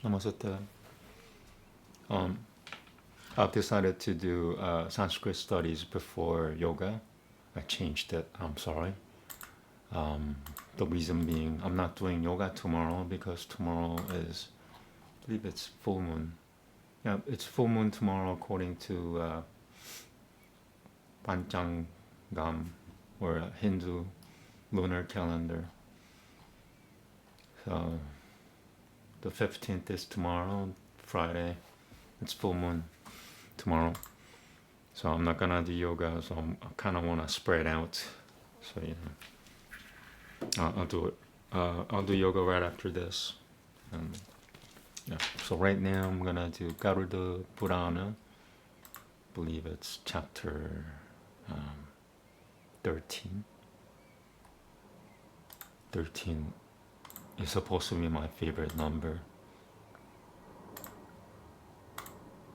Namaste. I've decided to do Sanskrit studies before yoga. I changed it. I'm sorry. The reason being I'm not doing yoga tomorrow because tomorrow is, I believe it's full moon. Yeah, it's full moon tomorrow according to Panchangam or Hindu lunar calendar. So the 15th is tomorrow, Friday. It's full moon tomorrow. So I'm not gonna do yoga, so I kind of want to spread out. So I'll do it. I'll do yoga right after this. Yeah. So right now I'm gonna do Garuda Purana. I believe it's chapter 13. 13 is supposed to be my favorite number.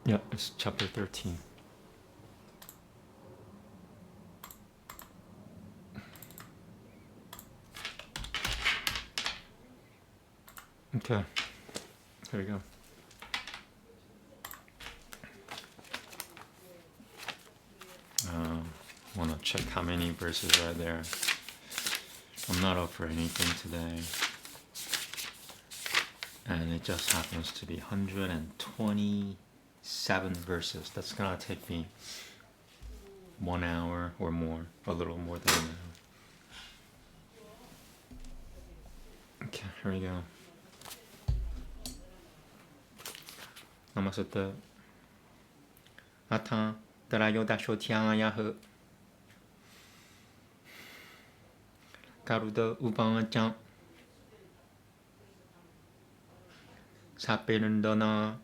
Yeah, it's chapter 13. Okay, here we go. Want to check how many verses are there. I'm not up for anything today. And it just happens to be 127 verses. That's gonna take me 1 hour or more, a little more than an hour. Okay, here we go. Namaste. Atha Tarayodashotyayah Garuda Upancha Saperundana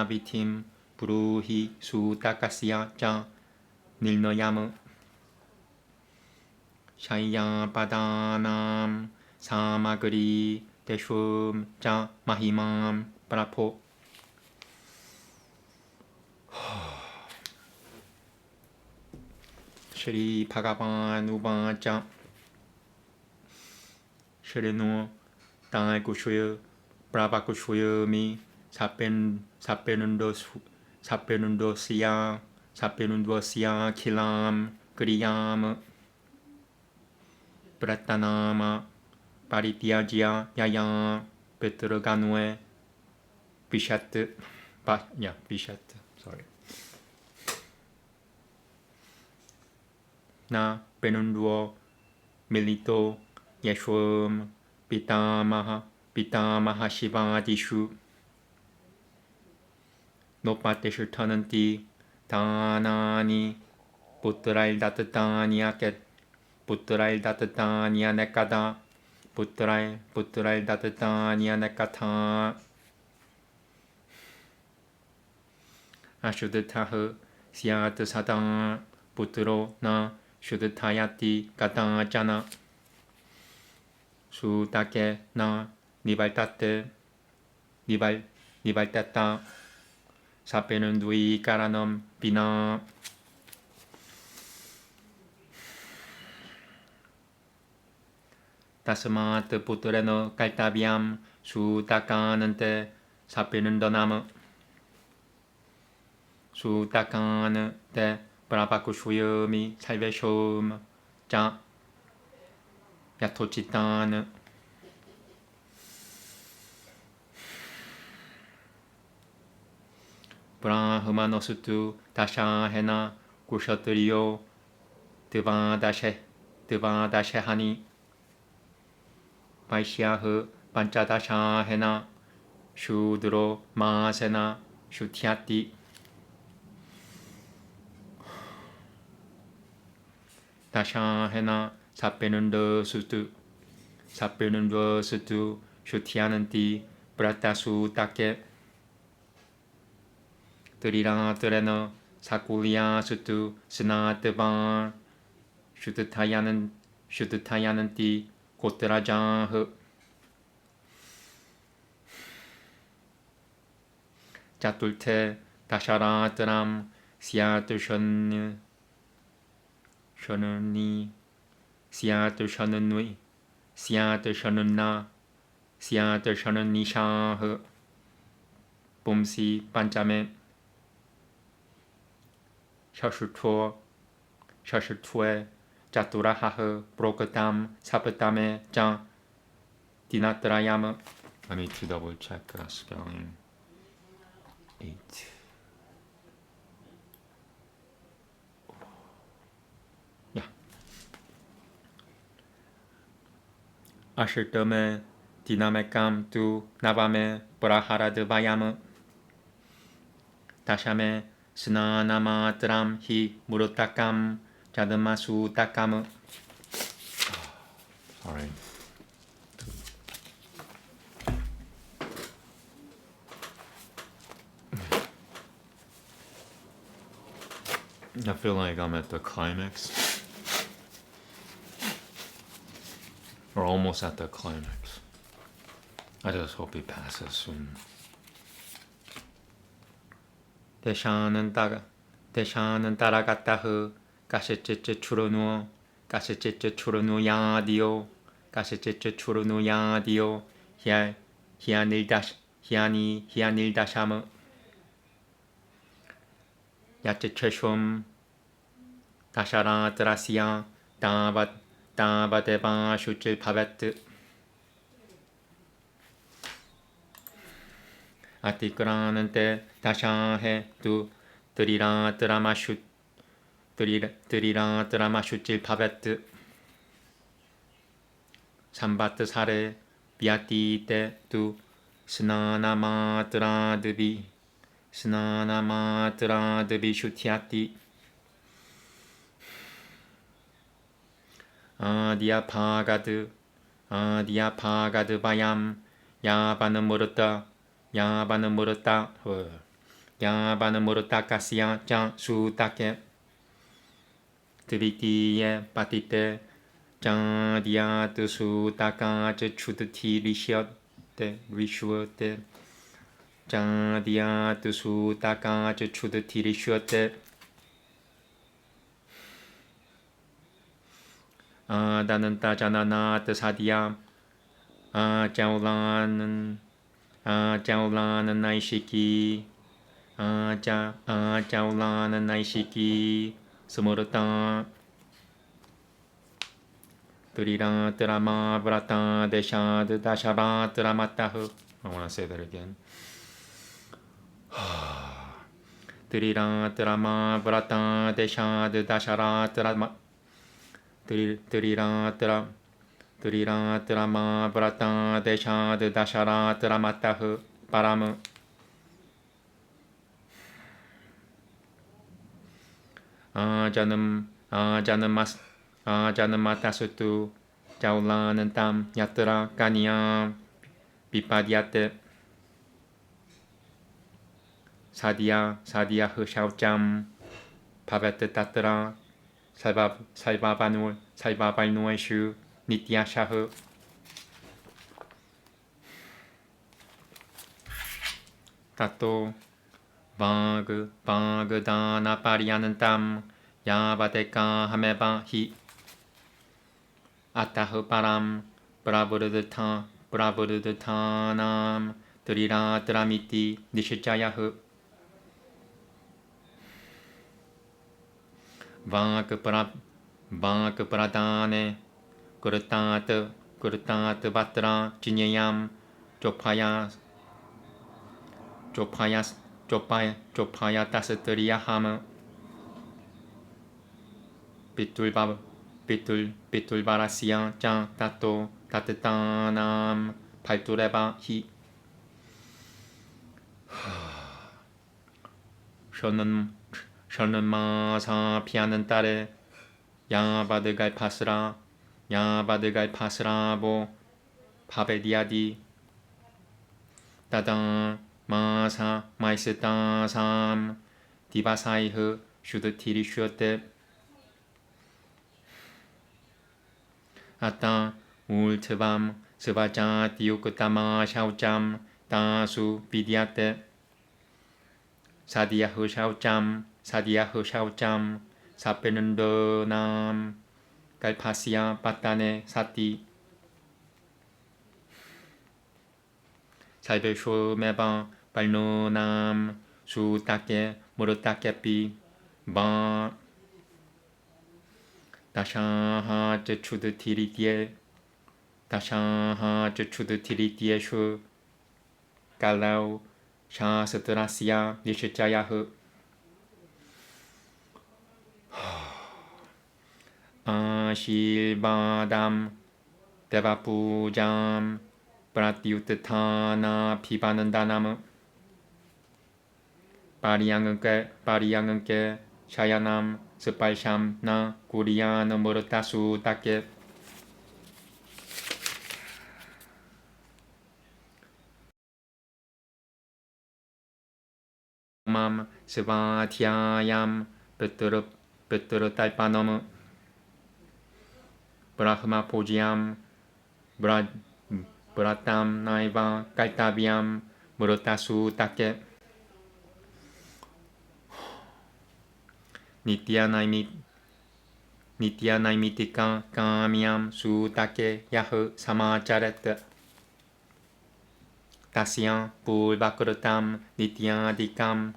Vitim Puruhi Sutakasya Cha Nilnoyam Shaya Padanam Samagri Teshum Cha Mahimam Prapo. Shri Bhagavan Upancha Shirino Dai Kushuya Brava Kushuya Mi Sapenundo Siya Kilam Kriyam Pratanama Parityaja Yaya Petraganue Bishat. Bishat, sorry. Na Penunduo Milito Yeshwam Pitamaha Shivadishu Nopateshu Tananti Tanani Putrail Datatania Nekada Putrail Datatania Nekata Ashudataha Siat Satan Putro Na Shudhatayati Kata Jana Sutake Na Nivaltata Sapenundui Karanam Bina Tasmat Putreno Kaltaviam Sutakanante Sapenundonam Sutakanante Prapakushuyami Salveshom Cha Yatochitan Brahmanosutu Tashahena Kushatriyo Devadashehani Vaishyaha Panchadashahena Shudro Masena Shutyati Dashahena Sapenunda Sutu Shutyananti Bratasu Take Triratrena Sakulya Sutu Snatavan Shutatayananti Kotrajah Chatulte Tasharatram Syatushan Shanani Syatushananui Syatushanana Syatushananishah 봄시 반짬에 셔슈투에 자투라하흐 브로크담 사프담에 장 디나트라야무. Let me to double check that spelling. 8. Yeah. 아실덤에 디나메감 두 나밤에 브라하라드 바야무. 다샤메 스나나마드람 히 무르타감 자드마수 타카무. Sorry. I feel like I'm at the climax. Or almost at the climax. I just hope it passes soon. 대샤는 따라갔다흐 가시찌찌 추르누 가시찌찌 추르누 야디오 가시찌찌 추르누 야디오 히아닐다샤무 야찌 최숑 다샤라 드라시아 다바데바 슈질 파베트 아티크라는 때 다샤해 두 드리라 드라마 슈질 파베트 삼바트 사레 비아티 때두 스나나마드라드비 슈티아티 아디아파가드 바얌 야바는 모르다 가시야 짱 수다케 드비티에 바티테 짱 디아드 수다카 제 추드티 리슈어테 짱 디아드 수다카 제 추드티 리슈어테 나는 따자나나 드사디야 자울라는 나이시키 자울라는 나이시키 스모르타 드리라 드라마 브라타 데샤드 다샤바 드라마타흐. I want to say that again. 드리라 드라마 브라타 데샤드 다샤라 드라마 드리라 드라마 브라타 데샤드 다샤라 드라마타흐 바라무. 자는 마타스투 자울라는 땀 야트라 까니야 비파디아테 사디야 흐샤우짬 바베트 따트라 살바발누에슈 니티아샤흐. 따또 바그다나 파리아는 땀 야바데카 하메바 히 아타흐 바람 브라브르드타남 드리라 드라미티 니시자야흐 바그 브라다네 그르타트 바트라 지니얌 조파야 따스트리야 함 비툴바라시야 짱 따또 따뜻한함 발투레바 히 셔는 마사 피하는 딸에 야바드갈 파스라보 파베디아디 따당 마사 마이스타삼 디바사이흐 슈드티리 슈어테 아따 울트밤 스바자 디우크타마 샤우짬 따수 비디아테 사디야흐 샤우짬 사페는더남 갈파시아 바타네 사티 살베쇼메바 발노남 수따께 무르따께삐 바 다샤하 제추드 티리디에 다샤하 제추드 티리디에 슈 갈라우 샤스트라시아 니시자야흐 아실바담 데바푸잠 브라티우트타나 피바는다나무 바리양은께 샤야남 스팔샴나 구리야는 무르타수 따께 맘 스바티아얌 베트르 딸바너무 브라흐마 포지암 브라탐 나이바 깔타비암 무르타수 따께 니티아나이미티카 까미암 수따께 야흐 사마차레트 다시양 불바크르탐 니티아디캄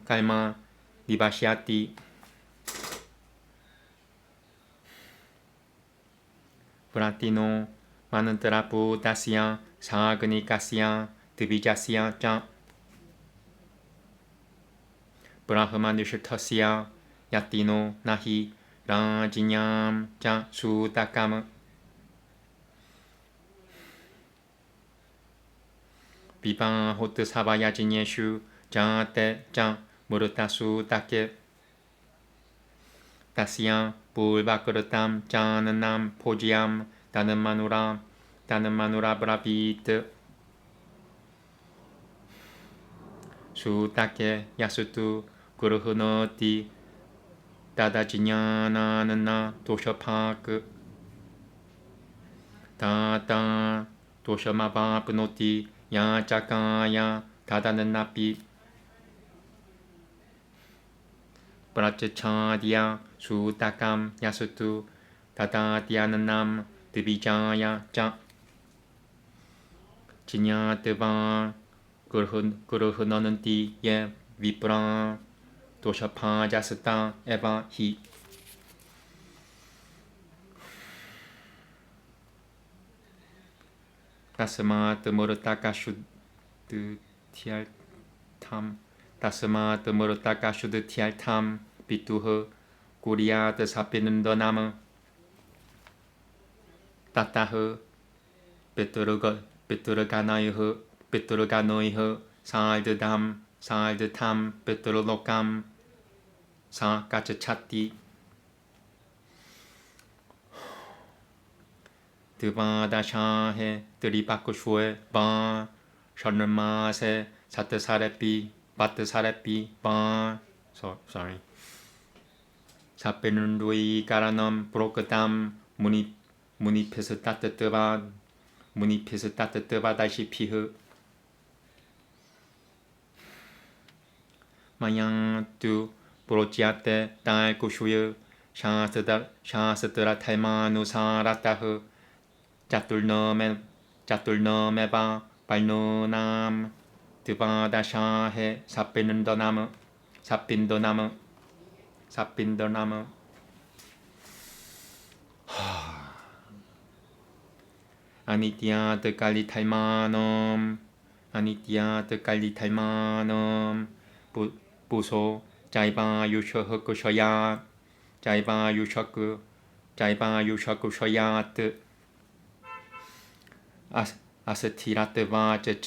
칼마 니바시아티 브라티노 마는트라푸 다시양 사그니카시양 드비자시양 짱 브라흐마 뉴슈터시양 야티노 나히 라지냠 짱 수다카무 비방 호트 사바야지니에슈 짱떼 짱 무르타수 따께 다시양 불바크르탐 짱는남 포지암 다는마누라 브라비트 수따께 야수투 구르흐너티 다다지냐나는나 도셔파크 다다 도셔마바프노티 야자카야 다다는 나비 브라츠차디야 수다감 야수투 다다디아는 남 드비자야 짜 지냐드바 그르흐너는 띠예 위브라 도샤파자스타 에바 히 다스마트 무르타카슈드 티알탐 다스마트 무르타카슈드 티알탐 비투흐 구리아드 사피는더나무 따따흐 베트르가노이흐 살드탐 베트르로감 사까츠차띠 드바다샤헤 드리바쿠슈에 바 션르마세 사트사레피 바트사레피 바 sorry 사페는루이 가라넘 브로크담 무니페스 따뜻뜨바 다시 피흐 마양뚜 브로치아테 딸쿠슈유 샤스트라 탈마누사라타흐 짜툴너메바 발노남 드바다샤헤 사핀더나무 아니티아트 칼리탈마놈 부소 자이바 유셔흐쿠셔야 자이바 유셔쿠셔야트 아스티라트바제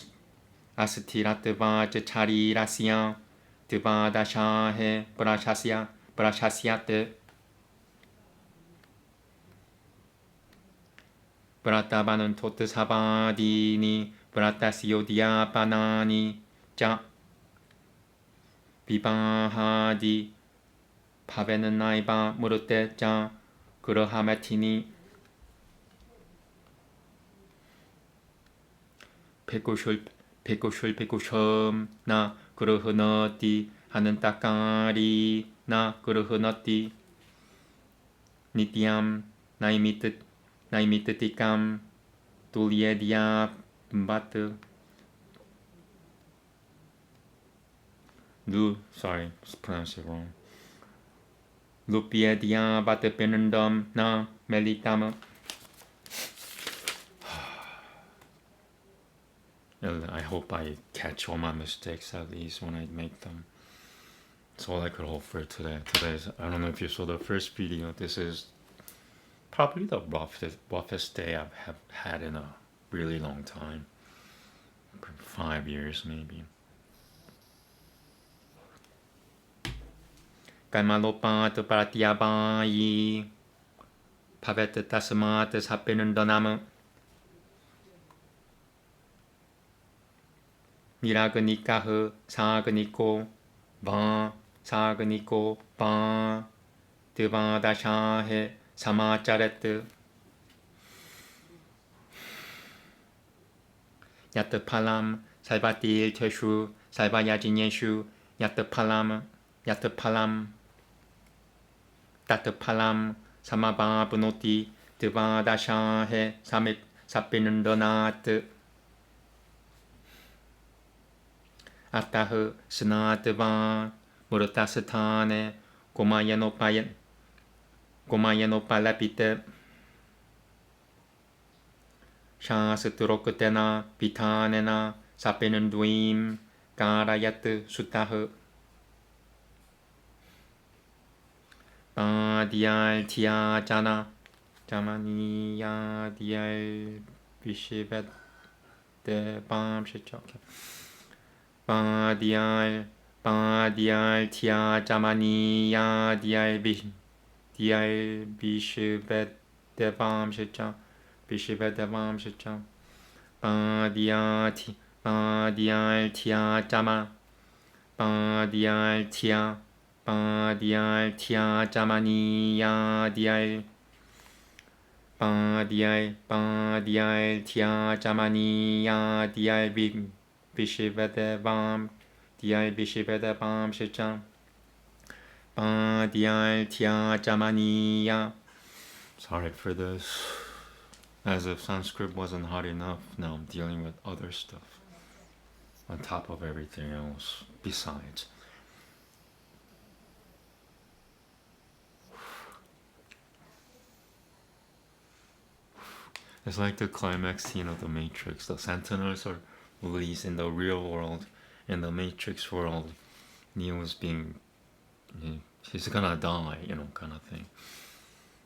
차리라시야 드바다샤헤 브라샤시아테 브라타바는 토트 사바디니 브라타시오디아바나니 자 비바하디 파베는 나이바 무르테 자 그러하메티니 베쿠슐 나 그러흐너띠 하는 따까리 나 그러흐너띠 니티암 나이미트티감 둘리에디아 바트 sorry, pronounced it wrong. Lupiedia batepinendum na melitama. I hope I catch all my mistakes at least when I make them. That's all I could hope for today. I don't know if you saw the first video. This is probably the roughest day I have had in a really long time. 5 years maybe. Kalmalopat pratiabai pavet tasmat sapinundonam Miraganikahu saganiko ba saganiko ba devadashahe samacharet Yatapalam salvatil teshu salvayajineshu Yatapalam Tatapalam samaba bunoti devadashahe samit sapinundonat Atahu Sanatava Muratasatane Gomayanopalapita Shasaturokatena Pitanena Sapinundwim Karayat Sutahu Badial Tia Jana Jamaniya Dial Vishivet De Bam Shichok Badial Tia Jamani Ya Dial Bishivet Devam Shicha Bishivet Devam Shicha Badial Tia Jama Badial Tia Jamani Ya Dial Tia Jamani Ya Dial Bishivedevam Shicham Tia Jamaniya. Sorry for this. As if Sanskrit wasn't hard enough, now I'm dealing with other stuff on top of everything else besides. It's like the climax scene of The Matrix. The Sentinels are released in the real world. In the Matrix world, Neo's he's gonna die, kind of thing.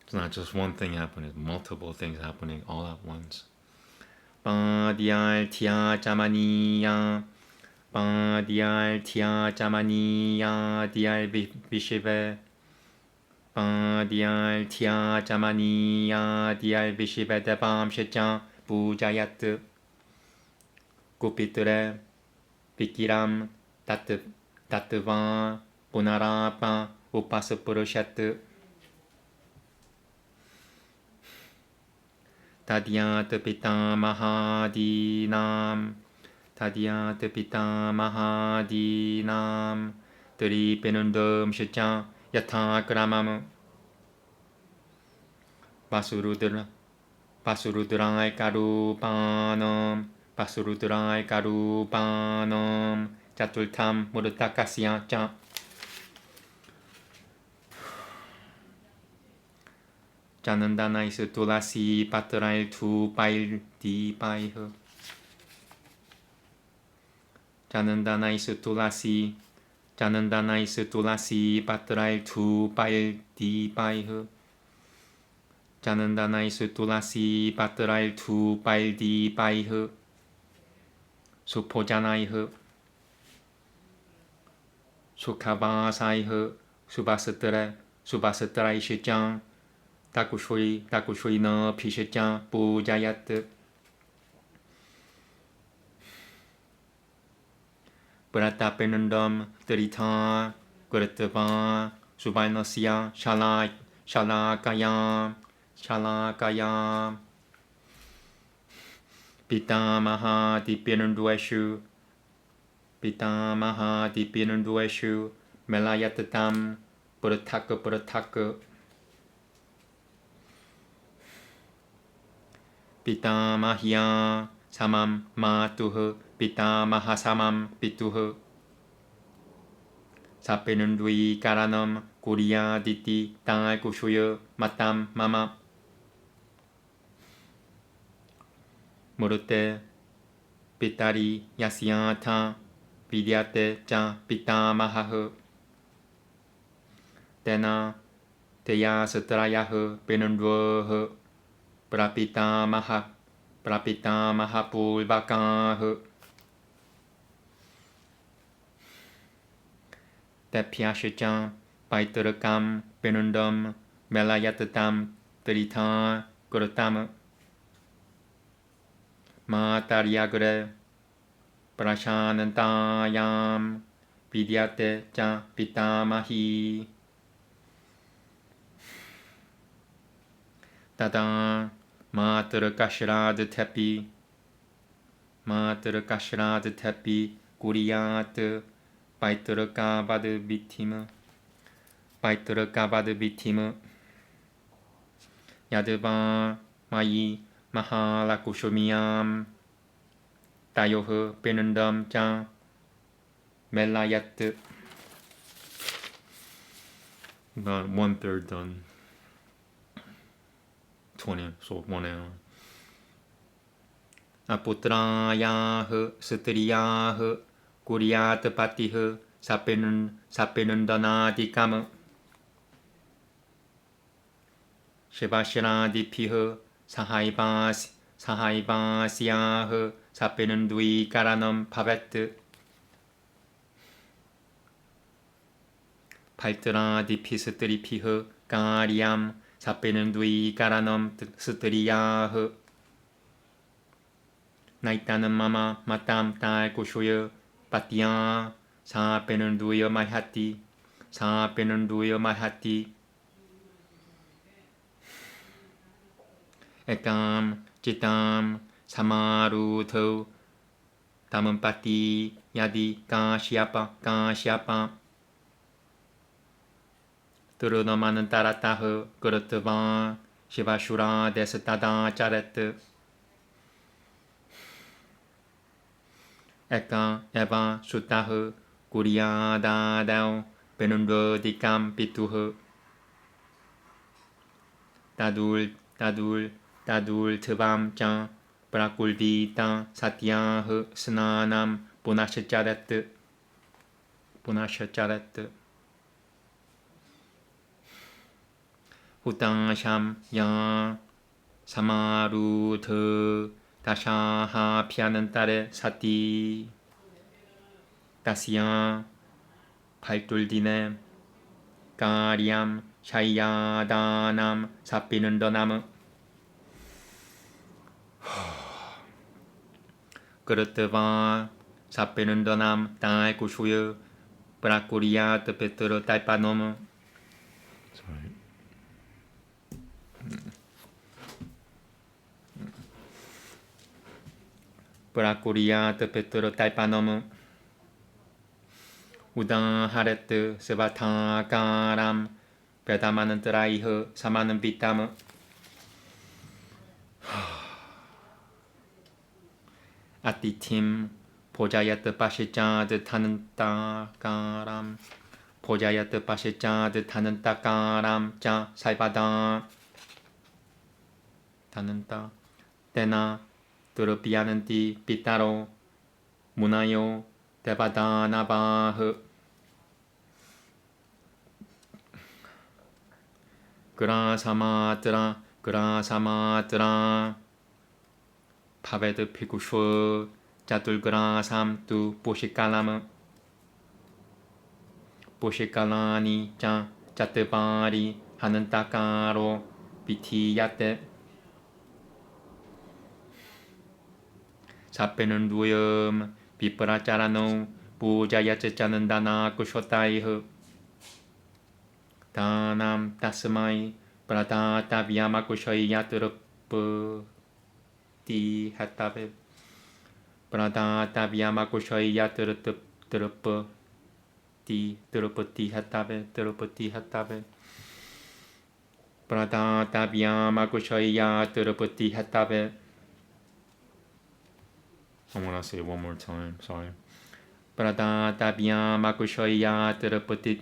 It's not just one thing happening, it's multiple things happening all at once. Badial Tia Jamaniya Dial Vishive Badial Tia Jamaniya Dial Vishive Devam Shicha Pujayat Kupiture Pikiram Tatva Punarapa Upasapurushat Tadyat Pita Mahadinam Tripenundam Shicha Yatha Kramam Pasurudrai Karupanam Chatultam Murutakasya Cha Janandana is Tulasi Patrai Tu Pail Di Pai Ho Janandana is Tulasi Patrai Tu Pail Di Pai Ho Janandana is Tulasi Patrai Tu Pail Di Pai Ho Supojanai Ho Sukhavasai Ho Subhasatrai Shichang Takushui na Pishichang Pujayat Pratapenundam Trita Guratava Subainasya Shalakaya Pitamaha Dipinundueshu Melayatatam Purataka Pitamahya Samam Matuh Pitamaha Samam Pituh 사페는 루이 까라넘 구리야 디띠 땅알 구슈여 마땀 마마 모르테 삐따리 야시야타 비디아테 짜 삐따마하흐 테나 테야 스트라야흐 베는루어흐 프라피타마하 불바카흐 테피아시짱 바이트르감 베는덤 멜라야트탐 트리타 그르탐 마타리아그레 프라샤난타얌 비디아테 짜 피타마히 따당 마트르카시라드 테피 구리야트 바이트르카바드 비티무 야드바 마이 마하라쿠쇼미암 타요흐 베는덤 짱 멜라야트. About 1/3 done. 20, so 1 hour. 아푸트라야흐 스트리야흐 구리야트 파티흐 사페는 다나디카무 시바시라디피흐 사하이바시야흐 사페는 두이 까라넘 파베트 팔트라디피스트리피흐 까리암 사페는 두이 까라넘 스트리야흐 나이타는 마마 마땀 딸 고쇼여 파티야 사페는 두여 마이하티 에감 지담 사마루토 담은 파티 야디 까시아파 드르너마는 따라따흐 그르트바 시바슈라 데스타다 짜레트 에까 에바 수타흐 구리야다다오 베눈르디캄 피투흐 따둘 트밤짱 브라꿀비타 사티야흐 스나남 보나셔짜레트 후땅샴 야 사마루트 다샤하 피하는 딸의 사티 다시야 발돌디네 까리암 샤이야다남 사피는 더나무 그르트바 사피는 더남 딸 구슈여 브라꾸리야 뜨페트르 딸파노무 브라꾸리야 뜨페트르 딸파노무 우당하레트 스바타가람 베다마는 드라이흐 사마는 비타무 아티팀 보자야트 파시자드 타는 따가람 보자야트 파시자드 타는 따가람 자 살바다 타는 따 때나 드르비아는띠 삐따로 무나요 데바다나바흐 그라사마트라 파베드 피구슈 짜둘그라삼뚜 보시칼라니 짜 짜뜨바리 하는 따까로 비티야떼 사페는 루염 비프라짜라노 부자야ce짜는 다나 쿠쇼타이흐 다남 따스마이 프라다타비야마 쿠쇼이야 뜨르뿌 티 하타베 프라다타비야마 쿠쇼이야 뜨르뿌 티 하타베 프라다타비야마 쿠쇼이야 뜨르뿌 티 하타베 I want to say it one more time, sorry. Pradatabiam akushaya tirupati.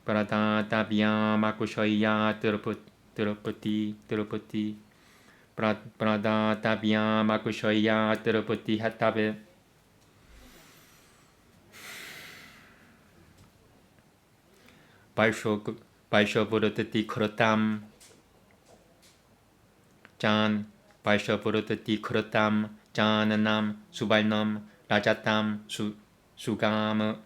Pradatabiam akushaya tirupati. Pradatabiam akushaya tirupati hatabe. Baisho Buddhati Kuratam Jan Baisho Buddhati Kuratam Jananam Subainam Rajatam Sugam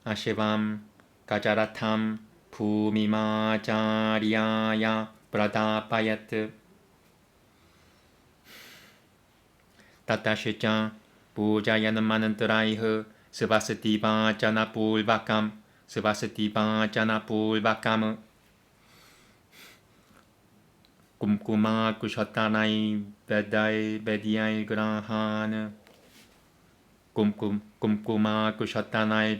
Ashivam Gajaratam Pumimacharyaya Pradapayat Tatashichan Pujayanmanantaraiha Savasati Vajana Pulvakam Savasati Vajana Pulvakam Kumkuma Kushatanai Bediai Grahana Kumkuma Kushatanai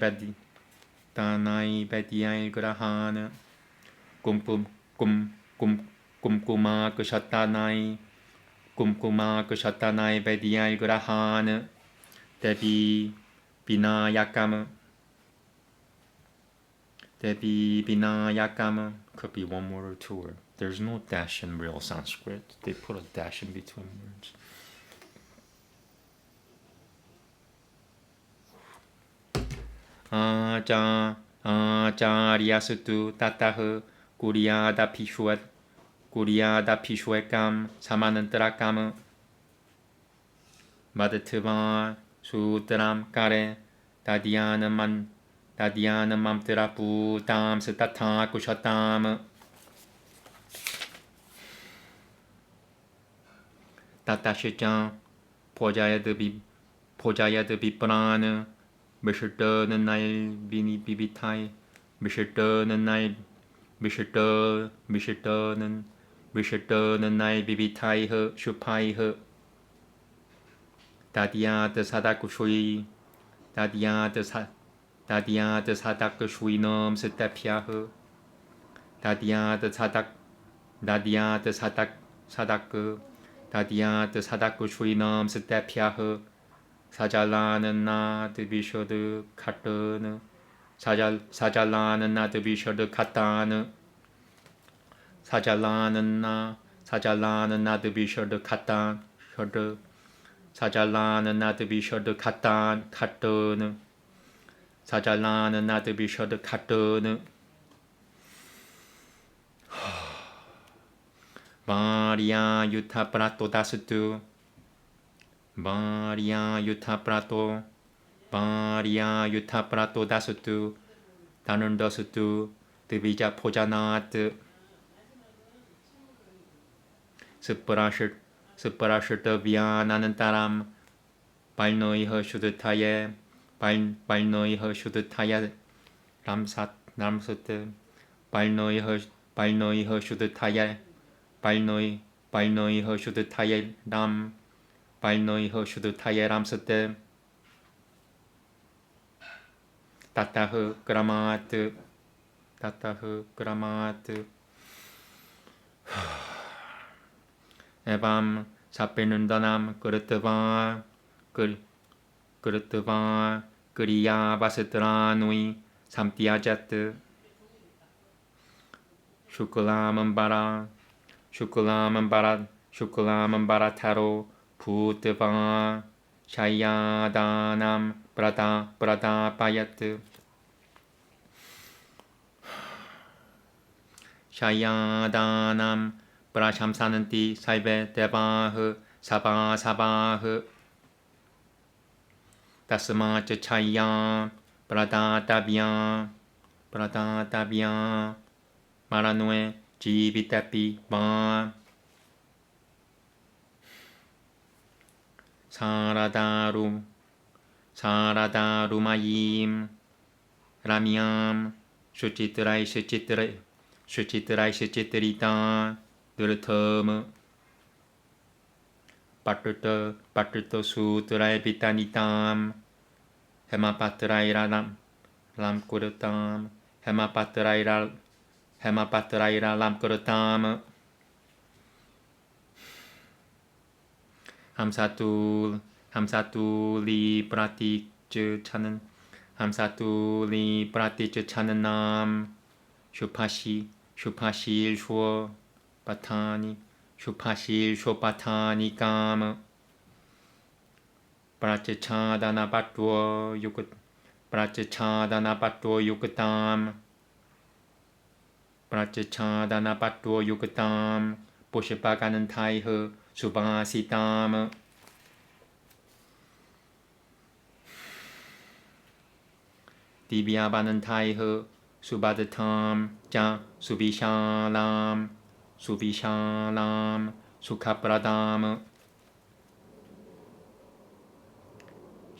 Bediai Grahana Kumkuma Kushatanai Bediai Grahana Devi Vinayakam could be one word or two words. There's no dash in real Sanskrit. They put a dash in between words. Acharyasutu tataha Kuryada Pishwekam Samanantarakam Vadatva Sutram Kare Tadyanam Mamtiraputam Sitatha Kushatam Tatashichan Pojayad Vipran Bishirtananai Bibitai Bishirtananai Bibitai Shupai Tadyat Sadakushui Tadyat Sadakushuinam Sitapyaha Tadyat Sadakushuinam Sitapyaha Sajalanana Dibishod Katana Sajalanana Dibishod Katana Sajalanana Dibishod Katan Sajalana Dibishod Katan Katana Sajalana Dibishod Katana Varya Yuta Prato Dasutu Varya Yuta Prato Dasutu Tanun Dasutu Divija Pojanat Suparashita Vyananantaram Balnoiha Shudataye Balnoiha Shudataye Ramsate Balnoiha Shudataye Balnoiha Shudataye Ram Balnoiha Shudataye Ramsate Tataha Gramat Evam Sapinundanam Kurutava Kuriya Vasitranui Samtiajat Shukulamambara Taro Putava Shayadanam Prada Payat Shayadanam Prashamsananti Saibe Devah Sabah Tasmacha Chaya Pradatavyam Maranue Jivitapi Va Saradarumayim Ramyam Shuchitrita Durtham Patuto Sutrai Pitanitam Hemapatraira Lam Kurutam Hemapatraira Lam Kurutam Hamsatul 함사뚜리 브라티즈 차는 함사뚜리 브라티즈 차는 남 슈파실 슈어 바타니 슈파실 슈어 바타니 까무 브라츠 차다나 바뚜어 유그 브라츠 차다나 바뚜어 유그담 브라츠 차다나 바뚜어 유그담 보시바가는 타이흐 수바시담 디비아바는 타이흐 수바드탐 자 수비샬람 수카프라담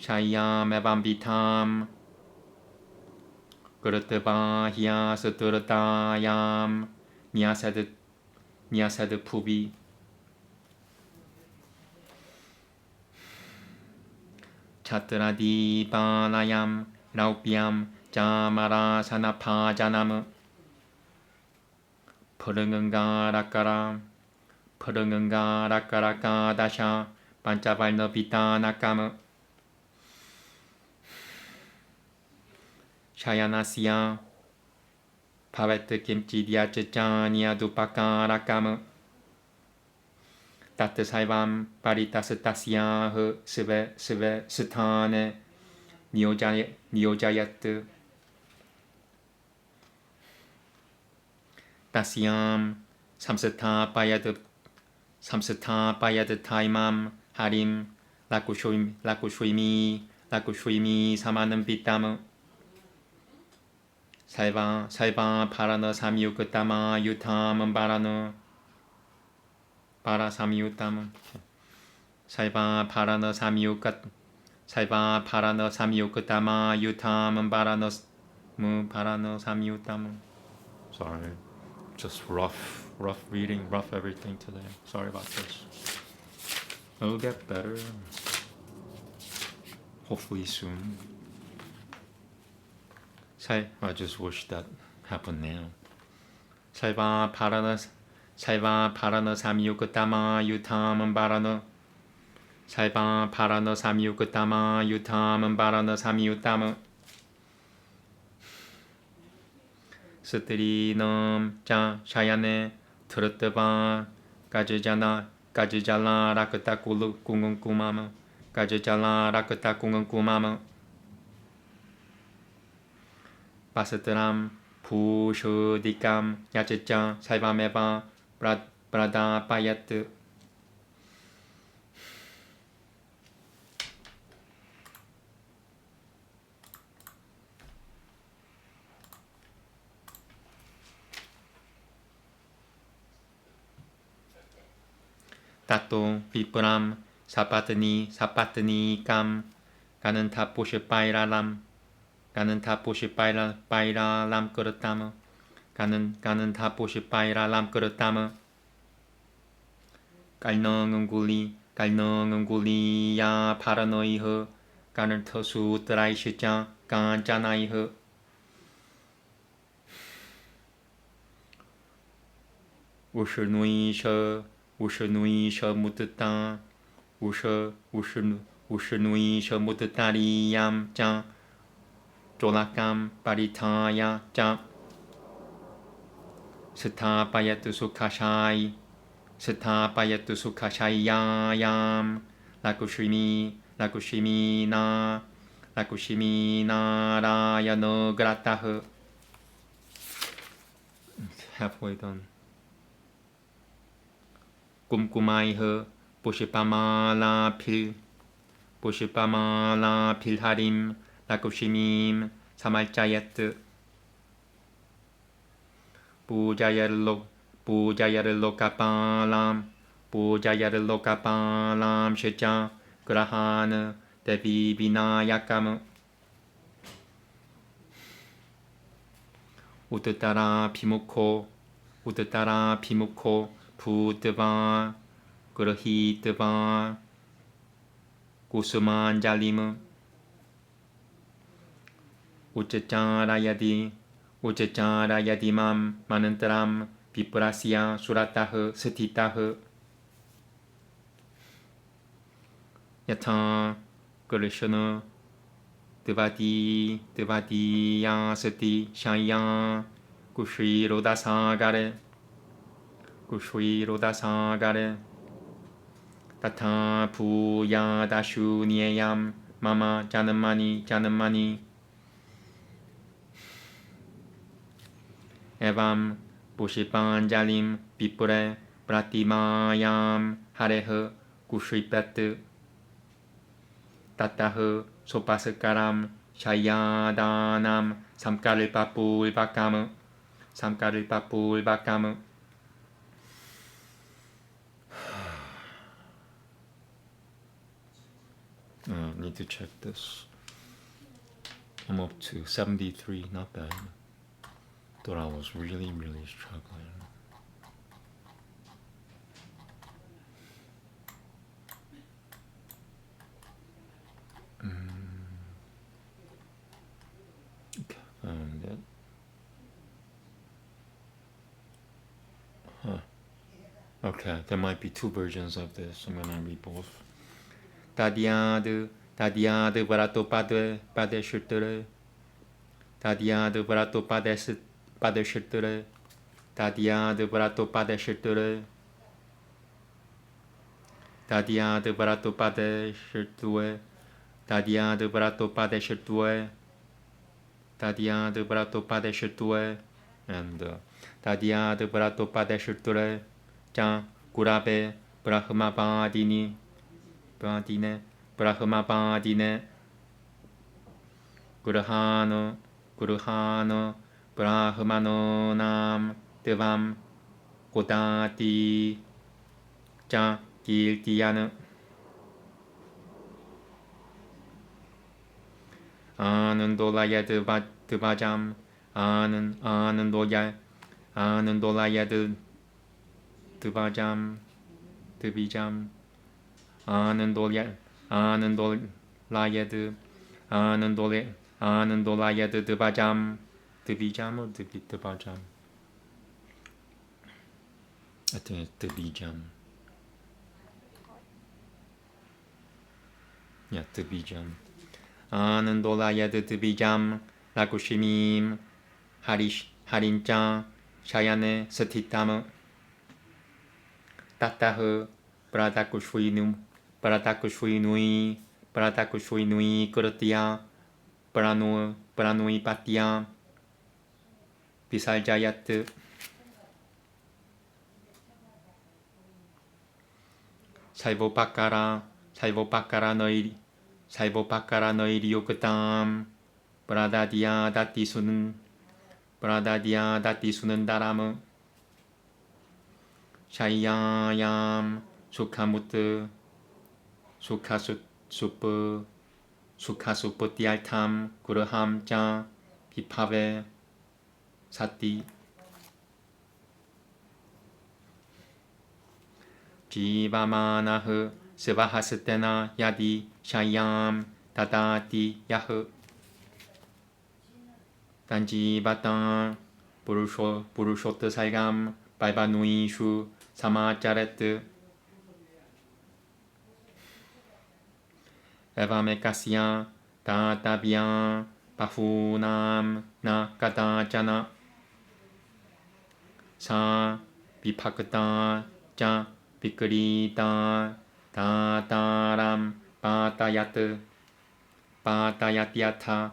샤이암 에밤비탐 그르트바히야 스투르타얌 미아세드 푸비 차트라디바나얌 라우비암 자마라사나파자나무 퍼릉은가라까라까다샤 반짜발너비타나까무 샤야나시야 파베트 김치디아츠짜니아 두파카라까무 따트사이밤 파리타스타시야흐 스베 스타네 니오자야트 따시암 삼스타파야드 타이맘 하림 라쿠슈이미 사마는 비타무 살바 파라너 삼유크타마 유탐은 바라 삼유탐은 살바 파라너 삼유크타마 유탐은 바라너 삼유탐은 Sorry, just rough reading, rough everything today. Sorry about this. It'll get better. Hopefully soon. I just wish that happened now. 살바 파라너 삼유크타마 유탐은 바라너 살바 파라너 삼유크타마 유탐은 바라너 삼유탐은 스트리넘 자 샤야네 트르트바 까즈잘라 라크타 궁궁꾸마마 까즈잘라 라크타 궁궁꾸마마 바스트람 부슈디감 야츠짜 살바메바 브라다 파야트 타토 비프람 사파트니 감 가는 타포시 파이라람 가는 타포시 파이라람 그렇다며 가는 타포시 파이라람 그렇다며 깔능은 굴리야 파라노이흐 가는 터수 드라이시자 깐짜나이흐 우슈누이셔 무트타 우슈누이셔 무트타리얌 짱 졸라감 파리타야 짱 스타파야투 수카샤이야얌 라쿠시미나라야 너그라타흐 Halfway done. 꿈꾸마이흐 보시파마라 필하림 라쿠시밈 사말자야트 부자야를로카팔람 쉐자 그라하느 데비비나야카무 우드따라 비무코 부드바 그르히드바 구스만잘리무 우체짜라야디맘 마는따람 비프라시아 수라타흐 스티타흐 yata Krishna devati yasati shaya kushiro dasagare tata puya dashu niyam mama janamani evam pushipanjalim pipure pratimayam hareha kushipet tataha sopasakaram shayadanam samkaripapulvakam need to check this. I'm up to 73, not bad. Thought I was really struggling. Okay, found it. Okay, there might be two versions of this. I'm gonna read both. Tadiade varato pade shirtere. Tadiade varato pade shirtere. Tadiade varato pade shirtere. Tadiade varato pade shirtue. Tadiade varato pade shirtue. Tadiade varato pade shirtue. And Tadiade varato pade shirtere. Jan Gurabe Brahmabadine Gurahano Brahmano Nam Devam Godati Jan Gildiana Anandolaya Devajam Anandolaya Devijam Anandolaya Devajam Devijam or Devajam. I think it's Devijam. Yeah, Devijam. Anandolaya Devijam Lakushimim Harincha Shayane Satitam Tataha Pratakushui nui Kuratia Pranui Patia Pisaljayat Saivopakara Noiri Yogatam Pradadia Dati Sunan Daram Shayayam Sukhamut Sukhasuputyaltam Guraham Ja Pipave Sati Jivamanah Sivahasatena Yadi Shayam Tadati Yah Tanjibatan Purushota Saigam Baibanuishu Samacharet Evamekasya Tatabyan Pafunam Na Katachana Sa Vipakata Ja Vikrita Tataram Patayatyatha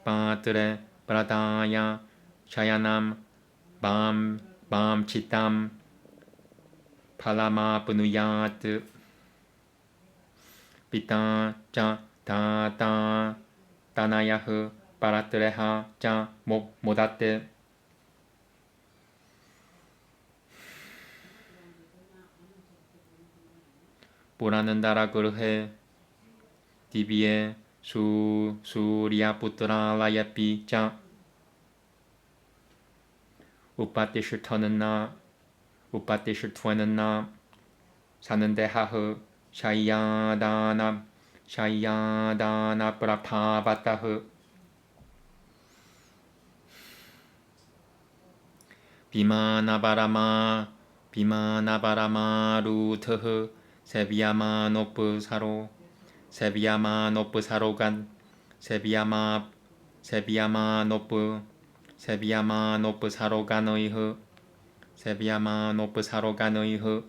Patre Pradaya Shayanam Bam Chitam Palama Punuyat Pita Cha Tata Tanayah Paratreha Cha Modate Puranandara Guruhe Divye Surya Putra Layapi Cha Upatishtanana Sanandeha Shayadana Prabhavatah 비마나바라마 비마나바라마루트흐 세비야마 노프 사로 세비야마 노프 사로간 세비야마 노프 사로간의흐 세비야마 노프 사로간의흐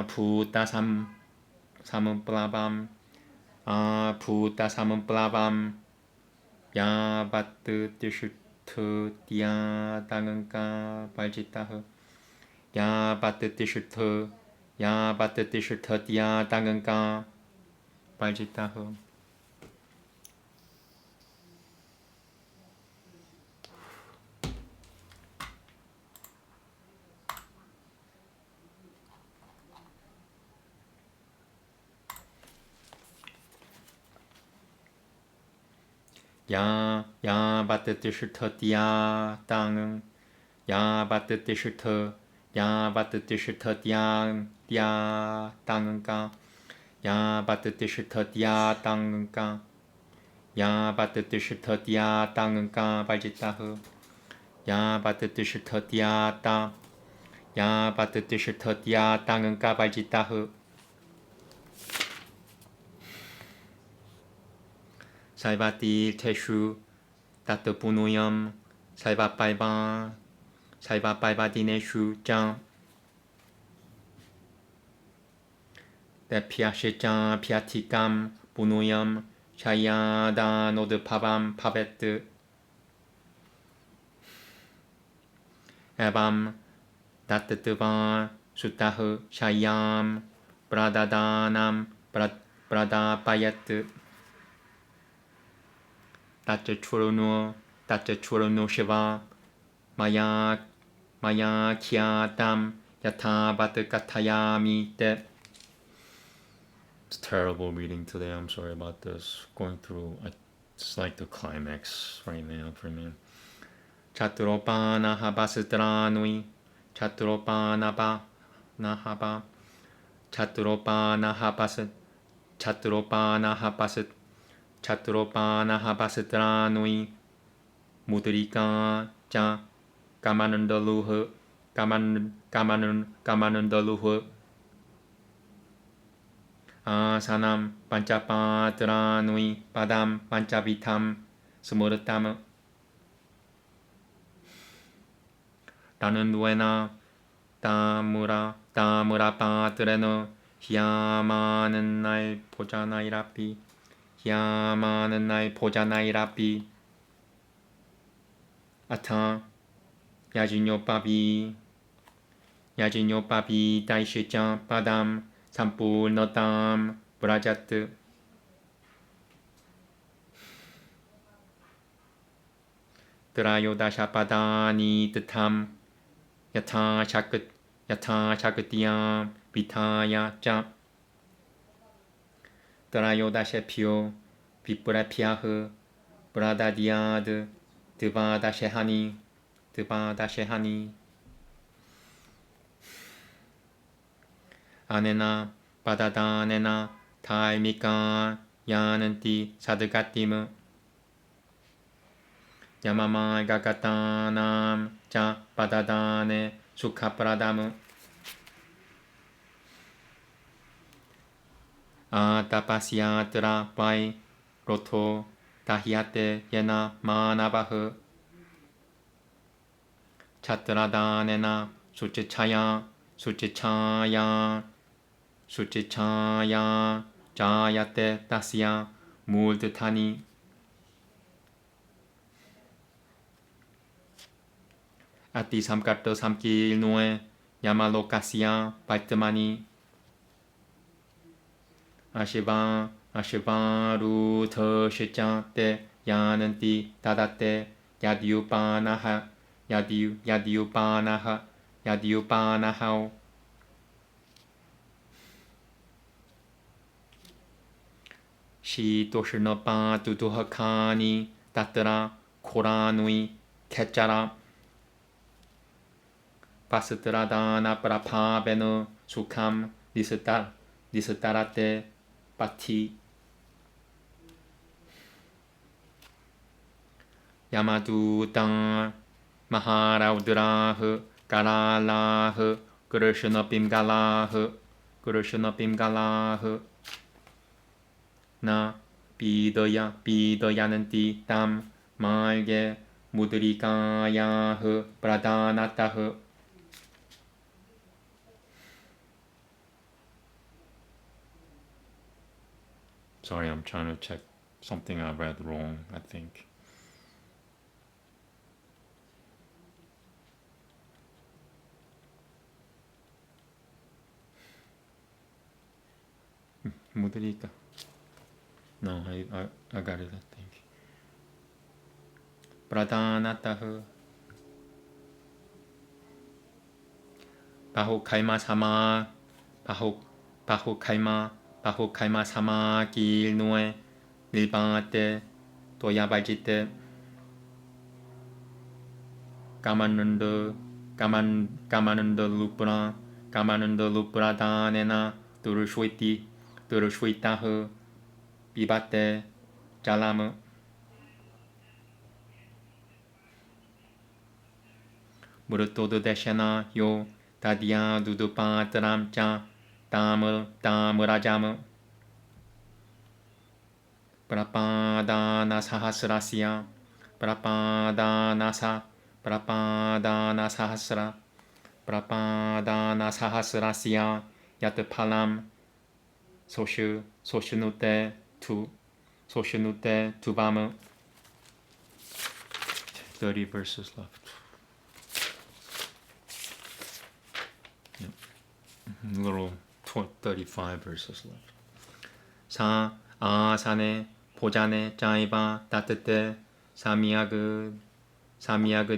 부따삼 사문플라밤 부따사문플라밤 야바트 티슈트 디아당은까 발지타흐 야바트 티슈트 디아당은까 발지타흐 야바트 티슈트 디아당은 야바트 티슈트 디아당은까 야바트 티슈트 디아당은까 야바트 티슈트 디아당은까 발지타흐 야바트 티슈트 디아당은까 발지타흐 살바티 테슈 따트 부누염 살바바디네슈 짱 데피아시짱 피아티감 부누염 샤야다 노드 파밤 파베트 에밤 다트트바 수타흐 샤얌 브라다다남 브라다바예트 다트 추르누 시바 마야 키아담 야타바트 카타야미 데 It's terrible reading today. I'm sorry about this. Going through, it's like the climax right now for me. Chatropana habasitranui. Chatropana habasitranui. Mudrika cha kamanundaluhu. Kamanundaluhu. Asanam pancapatranui padam pancavitam semuratam tanunuena tamura patreno hiyamanenai pojanairapi ata yajinyopapi daishicha padam Sampurnatam Brajat Trayodashapadani Tatam Yata Shakatiyam Vitaya Cha Trayodashepyo Viprapyaha Bradadiyad Devadashehani Anena Padadanena Taimika Yananti Sadagatim Yamama Gagatanam Cha Padadane Sukapradam Atapasyatra Vai Roto Tahyate Yena Manavaha Chatradanena Suchichaya Jayate Tasya Multitani Ati Samkarto Samkil Nue Yamalokasya Paitamani Ashiva Rutha Shichate Yananti Tadate Yadyupanaha Shi Doshinapa Duduhakani Tatara Koranui Kechara Pasutradana Prapabeno Sukam Disatarate Pati Yamadudan Maharaudrah Karalah Krishna Bimgalah Na Bidayananti Tam Malge Mudrikayah Pradhanatah. Sorry, I'm trying to check something I read wrong, I think. Mudrika. No, I got it, I think. Pradhanatah. Bahukaima sama. Bahukaima sama kilnue. Nilbate. Toyabajite. Kamananda Lupra Danena. Durushuitah. Bibate. Jalam. Murutodo Deshana Yo Tadia Dudupatram Cha Tamurajam Prapadana Sahasrasya Prapadana Sahasrasya Yatapalam Soshanute Tubam. 30 verses left. Little 35 verses left. 사 아사네 보자네 짜이바 따뜻해 사미야그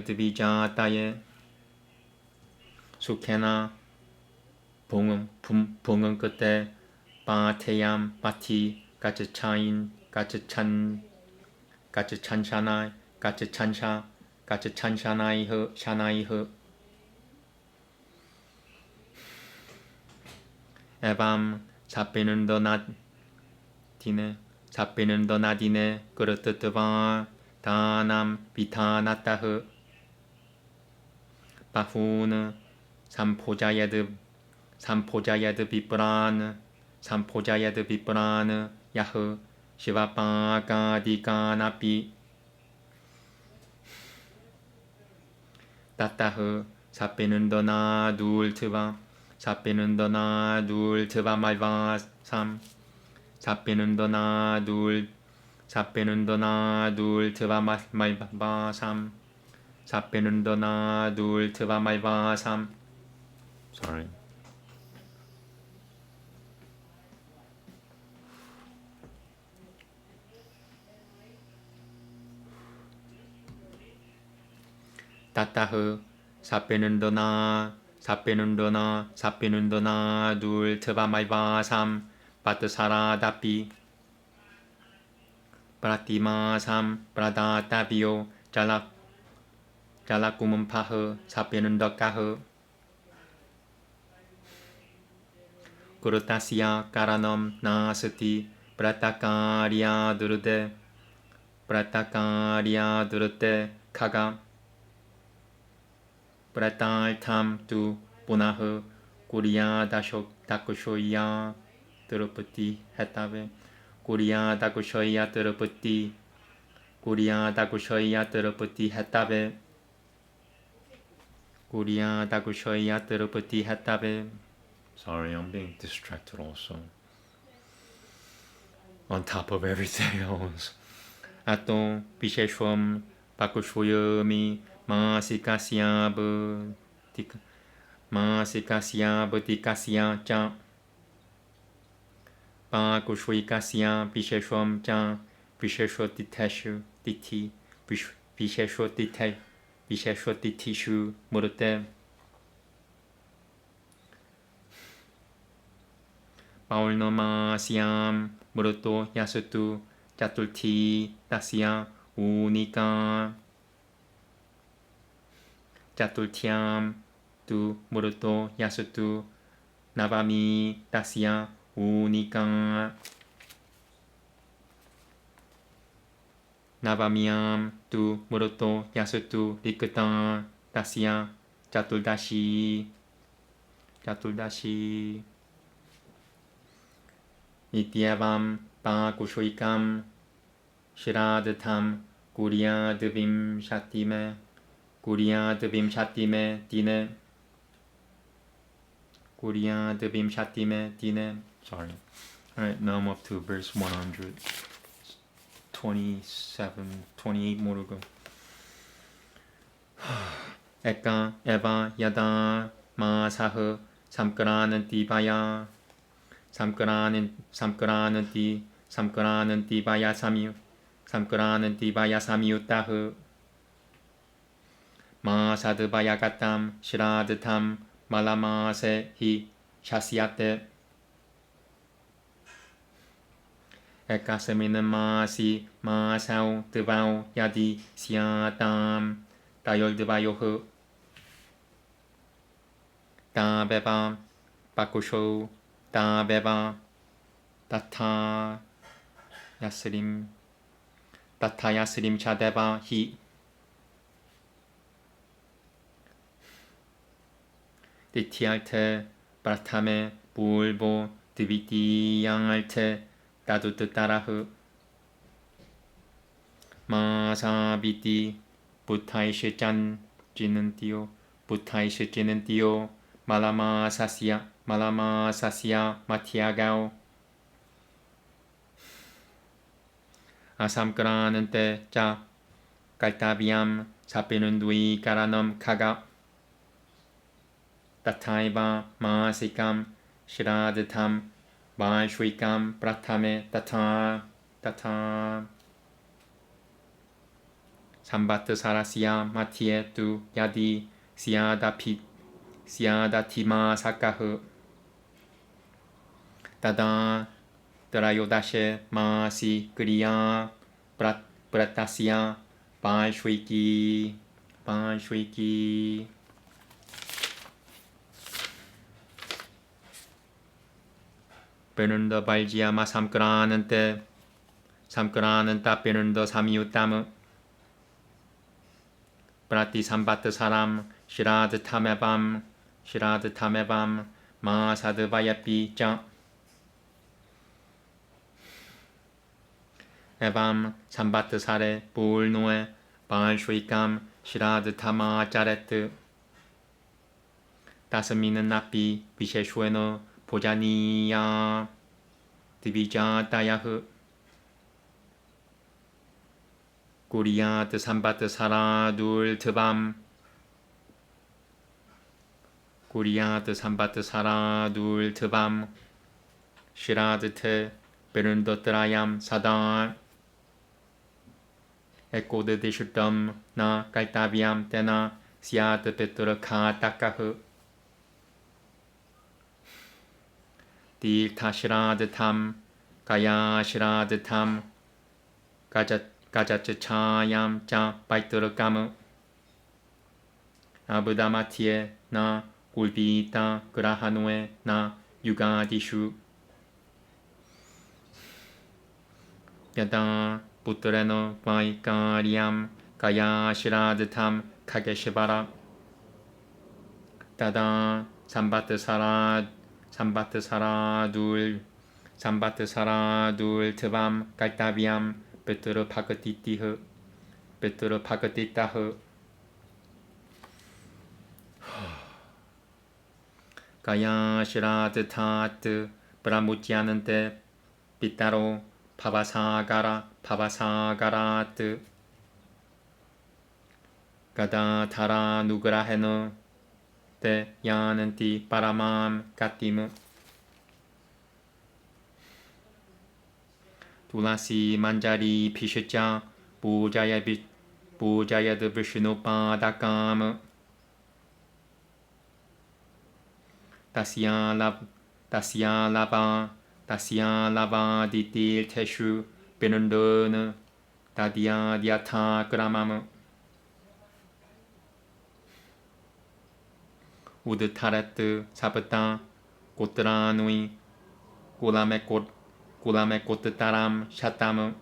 드비자 따예 수케나 봉은 끝에 바테얌 바티 샤나이흐 에밤 사페는 더 나디네 그르뜨뜨바 다남 비타나타흐 바후는 삼포자야드 비브라느 야흐 시바바가디가나비 따따흐 사페는 더 나둘트바 말바 삼 사페는 더 나둘트바 말바 삼 사페는 더 나둘트바 말바 삼. Sorry. 따따흐 사페는 더 나 둘 트바 말바 삼 바트사라 다피 브라티마 삼 브라다 따비오 잘라꾸문 파흐 사페는 더 까흐 그르타시아 까라넘 나스티 브라타카리아 두르데 카가 브라탈탐 두 보나흐 구리야 다쿠쇼이야 드르프티 헤타베 구리야 다쿠쇼이야 드르프티 헤타베. Sorry, I'm being distracted also. On top of everything else. 아또 비셰솨엄 바쿠쇼여미 마시카시아브 디카시아 짱 바쿠쇼이카시아 비셰솨엄 짱 비셰솨 디테슈 디티 비셰솨 디티슈 모르테 바울노마시암 무르토 야스투 짜툴티 다시아 우니까 짜툴티암 두 무르토 야스투 나바미 다시아 우니까 나바미암 뚜 무르또 야스뚜 리끄땅 다시야 짜툴다시 이띠아밤 바구쇼이캄 시라드탐 구리아드빔 샤티메 디네 Sorry. Alright, now I'm up to verse 127, 28 more to go. 에까 에바 야다 마사흐 삼크라는 띠바야 삼크라는 띠바야 사미우따흐 마사드바야 가탐 시라드탐 말라마세 히 샤시아테 에까스미는 마사우 드바우 야디 시아담 다열드바요흐 다베바 바쿠쇼 다베바 다타 야스림 차데바 히 디티알테 바타메 불보 드비티양알테 다두트 따라흐 마사비티 부타이시짠 찌는 띠오 말라마사시아 마티아가오 아삼크라는 때짜 깔타비암 사피는 두이 까라넘 카가 따타이바 마시캄 시라드탐 마슈이캄 프라타메 따타 삼바트 사라시아 마티에 뚜 야디 시아다티마 사카흐 다다 드라요다셰 마시 그리아 브라타시아 반슈이키 베른더 발지아마 삼크라는 따 베른더 사미우따무 브라티 삼바트 사람 시라드 타메밤 마사드 바야피 짱 에밤 삼바트 사레 불노에 발슈이캄 시라드 타마 짜레트 다스미는 나피 비셰슈에노 보자니야 드비자 따야흐 구리야드 삼바트 사라 둘 트밤 시라드테 베른더트라얌 사다 에코드 디슈덤 나 깔타비암 테나 시아드 베트르 카타카흐 딜타시라드탐 가야시라드탐 가자츠 차얌 짜 바이트르까무 아부다마티에 나 굴비타 그라하누에 나 유가디슈 야다 부트레노 바이카리암 가야시라드탐 카게시바라 다다 삼바트 사라 둘 트밤 깔타비암 베트르 파그티타흐 가야시라드타트 브라무치아는테 피타로 파바사가라트 가다타라 누그라헤노 테 야는티 파라맘 까티무 두라시 만자리 피시자 부자야드 비슈노파다까무 다시야라바 디틸 테슈 베른더느 다디아디아타 그라마무 우드타레트 사브타 고트라누이 고라메 고트타람 샤타무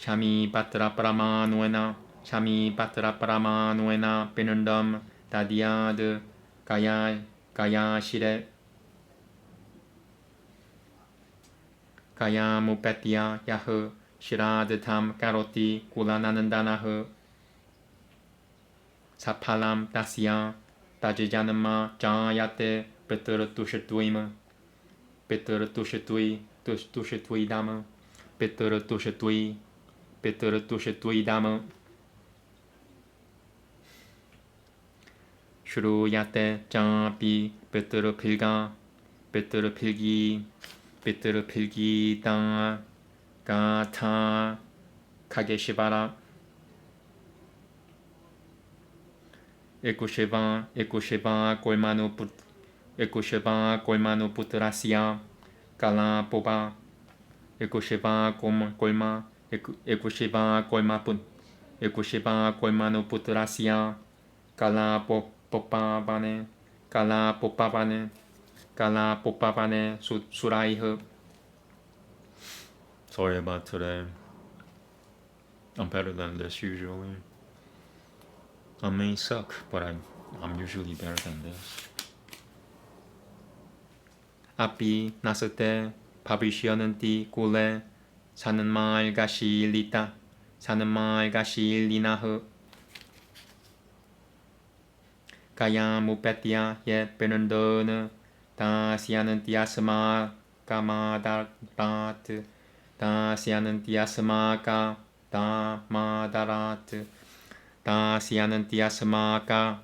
Shami Patra Paramanuena, Shami Patra Paramanuena, Benundam, Dadiad, Gaya Shire, Gaya Mupetia, Yahu, Shirad Tam, Karoti, Kulananandanahu, Sapalam, Dasya, Dajijanama, Jayate, Better Tushetuima, Better Tushetui, Tushetui Dama, Better Tushetui, Better Tushetui Dama, Shuruyate, Jampi, Better Pilga, Better Pilgi, Better Pilgi, Da, Gata, Kageshibara, Ekusheva, Kolmanu Putrasia, Kala Poba, Ekusheva, Kolma, Ekusheva, Kolmanu Putrasia, Kala Popavane, Kala Popavane, Suraihe. Sorry about today. I'm better than this usually. I may suck, but I'm usually better than this. 앞이 났을 때 밥을 쉬었는디 꿀에 사는 말 가시 일리다 사는 말 가시 일리나흐 가야 무페티아 예 베는더는 다시아는 디아스마 까마다라트 다시아는 디아스마가 다마다라트 다시아는 디아스마가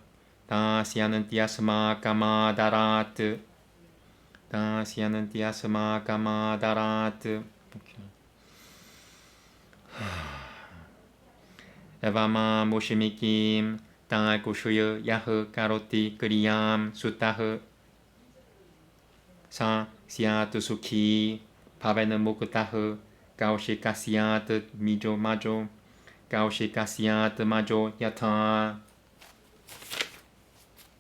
마다라트 다시아는 디아스마가 마다라트 에바마 모시미김 땅알구슈여 야흐 까로티 그리암 수타흐 사 시아트 수키 바베는 무크타흐 가오시카시아트 미조 마조 가오시카시아트 마조 야타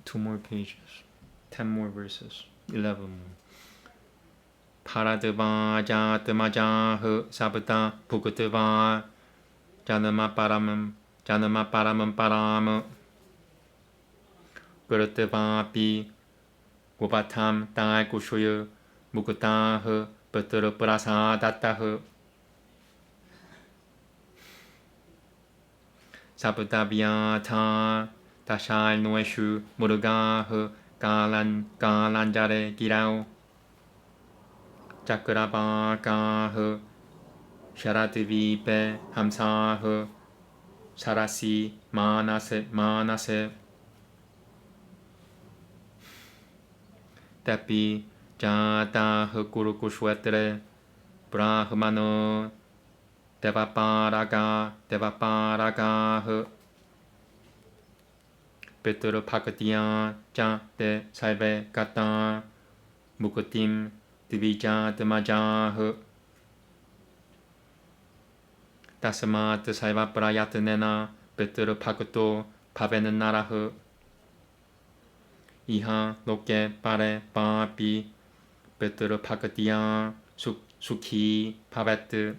2 more pages 10 more verses 11 more 파라드바 자트마자흐 사브타 부크트바 자느마 바람은 바람 그르트바비 고바탐 땅알구슈여 무크타흐 버트르 프라사 다타흐 사브타비아타 다샬 노에슈 무르가흐 갈란자레 기라우 자크라바가흐 샤라드비베 함사흐 사라시 마나세 tapi jatahe kurukushwetre brahmano devaparaga Petru Pakatiya Jate Salve Kata Mukutim Divija Demajahu Tasmat Salva Prayatanena Petru Pakuto Pavena Narahu Iha Loke Pare Papi Petru Pakatiya Sukhi Pavet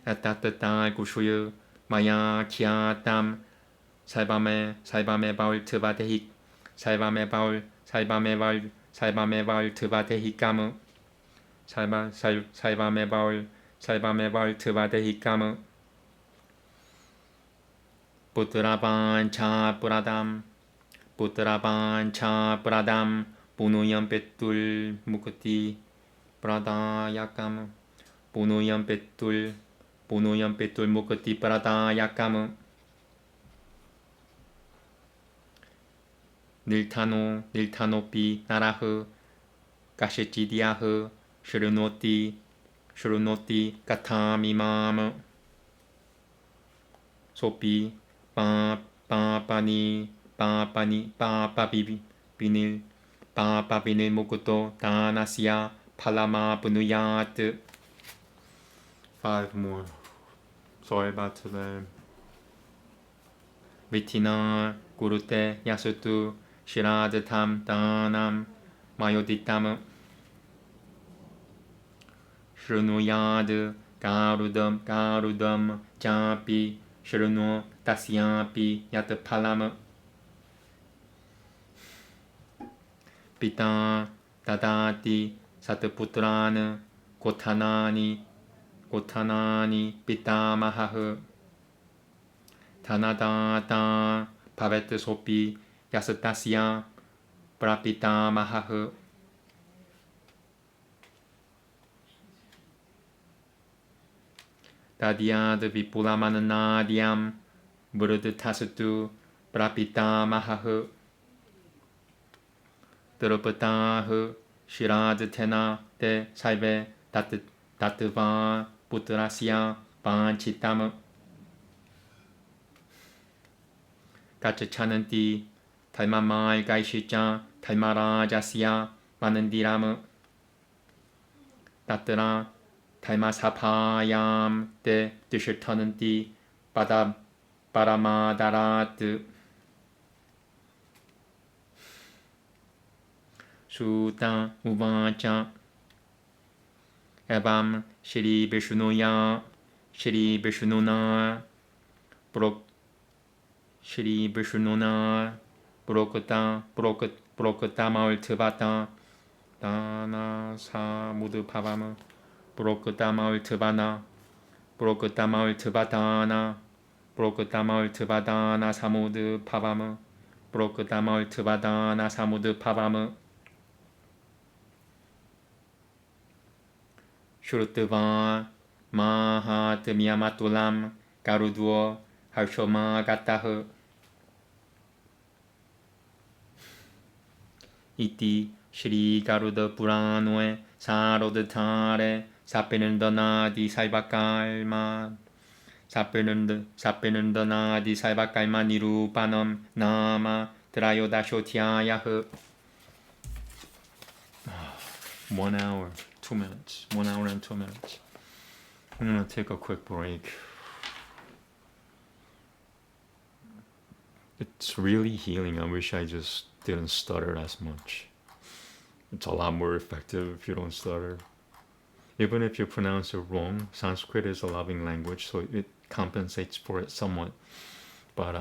Atatata Gushuyu Maya Kiatam Salvame Baul Tuvadehik Salvame Baul Tuvadehikamu Salvame Baul Tuvadehikamu Putraban Cha Puradam Punuyam Petul Mukuti Pradayakamu Punuyam Petul Mukuti Pradayakamu Niltanopi Narahu Kashichidiahu Shurunoti Katamimam Sopi Papabinil Mukuto Tanasya Palama Punuyat 5 more. Sorry about today. Vitina Gurute Yasutu Shiradatam Danam Mayoditam Shrunuyad Garudam Japi Shrunu Tasyapi Yatapalam Pita Dadati Satputrana Gotanani Pitamaha Tanadata Pavet Sopi Yasatasya Prapitamaha Dadyad Vipulamanadiam Buddhasatu Prapitamaha Drupatahu Shirad Tena De Saive Tatva Putrasya Panchitam Gachachananti Taimamai Gaishicha Taimarajasya Manandiram Tatra Taimasapayam De Dushatananti Paramadarat Sutta Uvacha Evam Shri Vishnuya Shri Vishnuna Shri Vishnuna Prokata Tevata Dana Samudu Pavama Prokata Tevana Prokata Tevatana Prokata Tevadana Samudu Pavama Prokata Tevadana Samudu Pavama Shrutva Mahatmyamatulam Garudvo Harshoma Gataha Iti Shri Garuda Puranoe Sarodhatare Sapenandana Saivakalma Sapenandana Saivakalma Nirupanam Nama Trayodashotyayah 1 hour, 2 minutes. 1 hour and 2 minutes. I'm gonna take a quick break. It's really healing. I wish I just didn't stutter as much. It's a lot more effective if you don't stutter. Even if you pronounce it wrong, Sanskrit is a loving language, so it compensates for it somewhat. But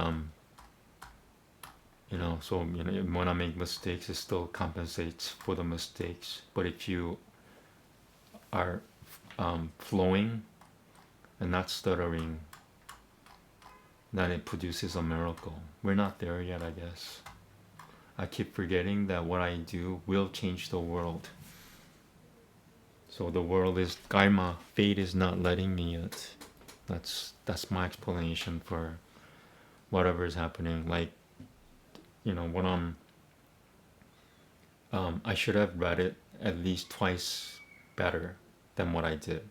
when I make mistakes, it still compensates for the mistakes. But if you are flowing and not stuttering, then it produces a miracle. We're not there yet, I guess. I keep forgetting that what I do will change the world. So the world is karma. Fate is not letting me yet. That's my explanation for whatever is happening. Like, when I should have read it at least twice better than what I did.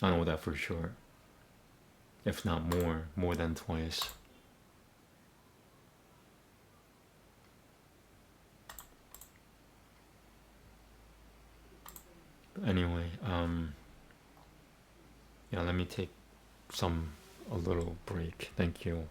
I know that for sure. If not more than twice. Anyway, let me take a little break. Thank you.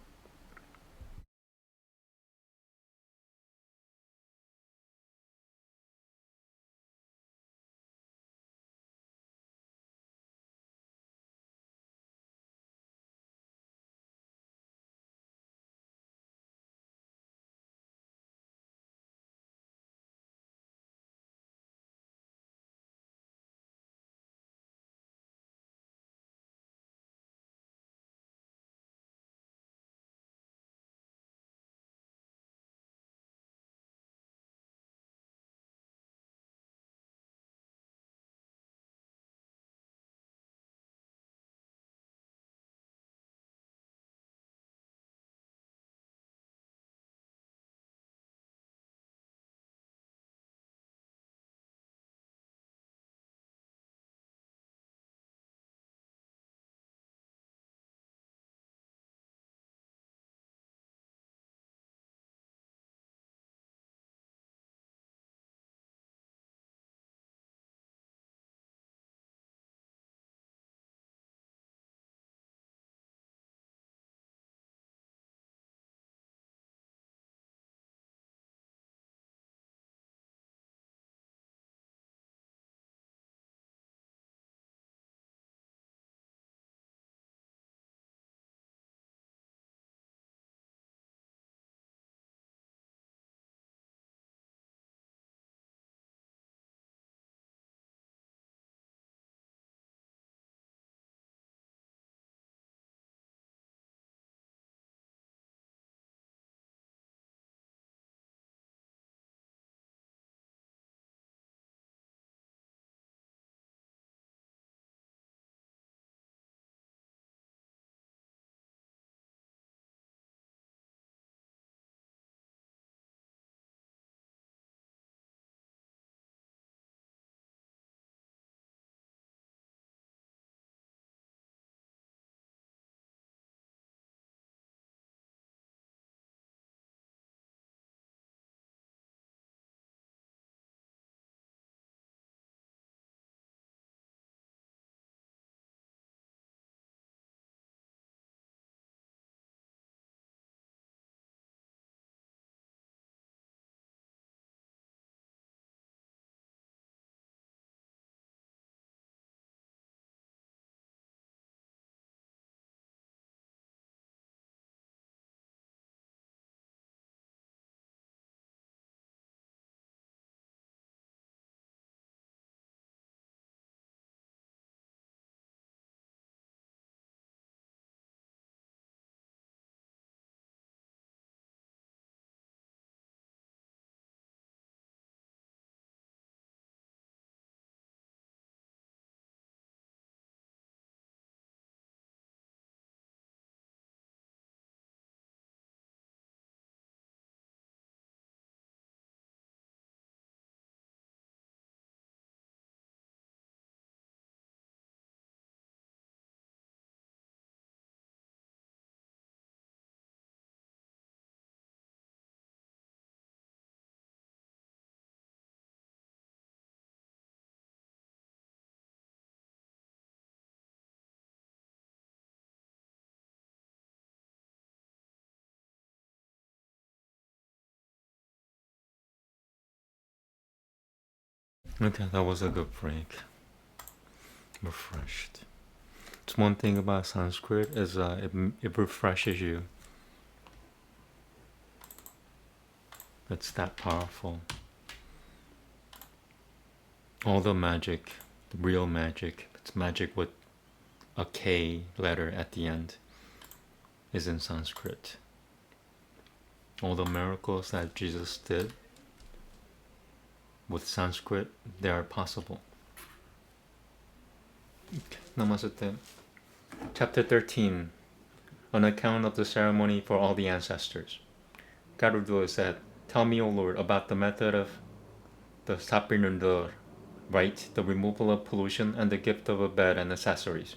Okay, that was a good break. Refreshed. It's one thing about Sanskrit is it refreshes you. It's that powerful. All the magic, the real magic, it's magic with a K letter at the end, is in Sanskrit. All the miracles that Jesus did with Sanskrit, they are possible. Namaste. Chapter 13. An account of the ceremony for all the ancestors. Garuda said, "Tell me, O Lord, about the method of the sapinundar, right, the removal of pollution, and the gift of a bed and accessories.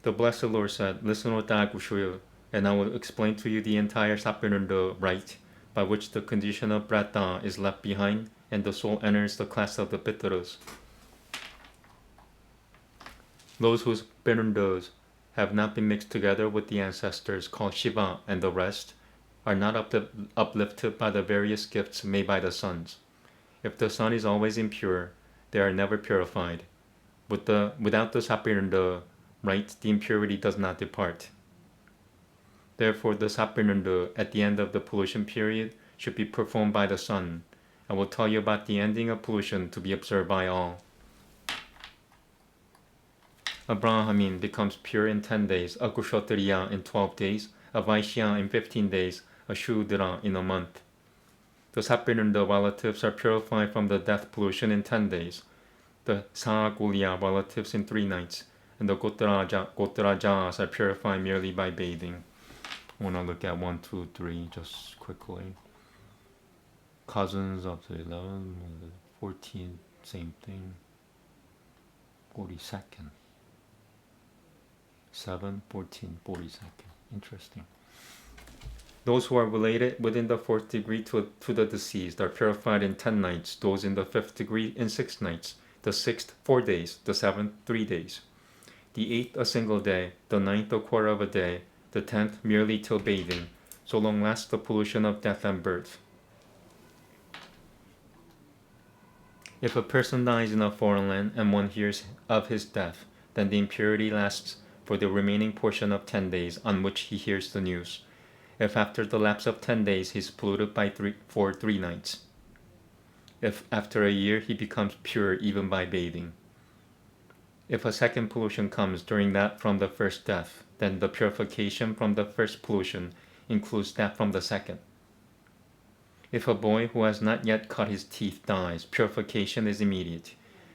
The Blessed Lord said, "Listen, O Dakushuya, and I will explain to you the entire sapinundar rite, by which the condition of Brata is left behind, and the soul enters the class of the Pitaras. Those whose Pinundas have not been mixed together with the ancestors called Shiva and the rest are not uplifted by the various gifts made by the sons. If the sun is always impure, they are never purified. Without the Sapinunda, right, the impurity does not depart. Therefore, the Sapinunda at the end of the pollution period should be performed by the sun. I will tell you about the ending of pollution to be observed by all. A Brahmin becomes pure in 10 days, a Kshatriya in 12 days, a Vaishya in 15 days, a Shudra in a month. The Sapinunda relatives are purified from the death pollution in 10 days, the Sahagulya relatives in 3 nights, and the Gotrajas are purified merely by bathing. I want to look at 1, 2, 3 just quickly. Cousins up to 11, 14, same thing. 42nd. 7, 14, 42nd. Interesting. Those who are related within the 4th degree to the deceased are purified in 10 nights, those in the 5th degree in 6 nights, the 6th 4 days, the 7th 3 days, the 8th a single day, the 9th a quarter of a day, the 10th merely till bathing. So long lasts the pollution of death and birth. If a person dies in a foreign land and one hears of his death, then the impurity lasts for the remaining portion of 10 days on which he hears the news. If after the lapse of 10 days he is polluted for 3 nights. If after a year he becomes pure even by bathing. If a second pollution comes during that from the first death, then the purification from the first pollution includes that from the second. If a boy who has not yet cut his teeth dies, purification is immediate.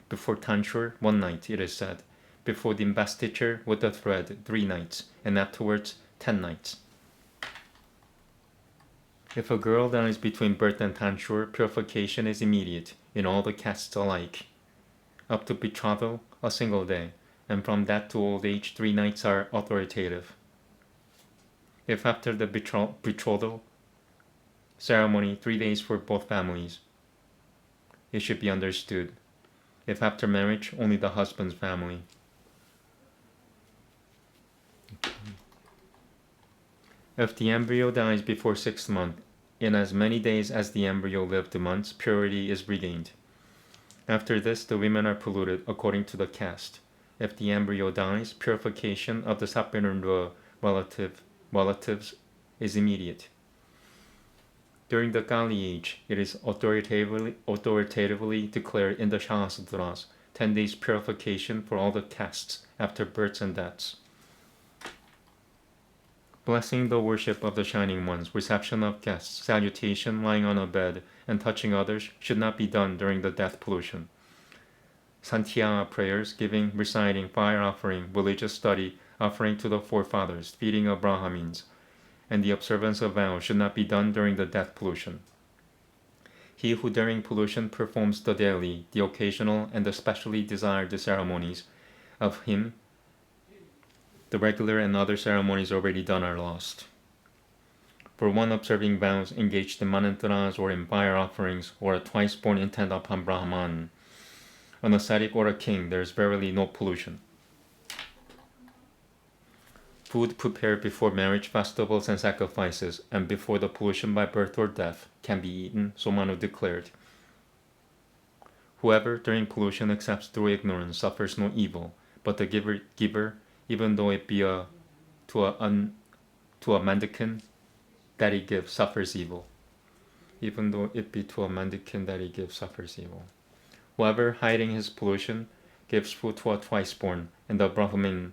Before tonsure, 1 night, it is said. Before the investiture with the thread, 3 nights, and afterwards 10 nights. If a girl dies between birth and tonsure, purification is immediate, in all the castes alike. Up to betrothal, a single day, and from that to old age, 3 nights are authoritative. If after the betrothal ceremony, 3 days for both families, it should be understood. If after marriage, only the husband's family. If the embryo dies before 6th month, in as many days as the embryo lived months, purity is regained. After this, the women are polluted according to the caste. If the embryo dies, purification of the Sapinundra relatives is immediate. During the Kali age, it is authoritatively declared in the Shastras, 10 days purification for all the castes after births and deaths. Blessing the worship of the Shining Ones, reception of guests, salutation, lying on a bed, and touching others should not be done during the death pollution. Santhya prayers, giving, reciting, fire offering, religious study, offering to the forefathers, feeding of Brahmins, and the observance of vows should not be done during the death pollution. He who during pollution performs the daily, the occasional, and the specially desired ceremonies, of him the regular and other ceremonies already done are lost. For one observing vows engaged in manantras or in fire offerings, or a twice-born intent upon Brahman, an ascetic or a king, there is verily no pollution. Food prepared before marriage, festivals, and sacrifices, and before the pollution by birth or death, can be eaten, so Manu declared. Whoever during pollution accepts through ignorance suffers no evil, but the giver, even though it be to a mendicant that he gives, suffers evil. Even though it be to a mendicant that he gives, suffers evil. Whoever, hiding his pollution, gives food to a twice-born, and the Brahmin,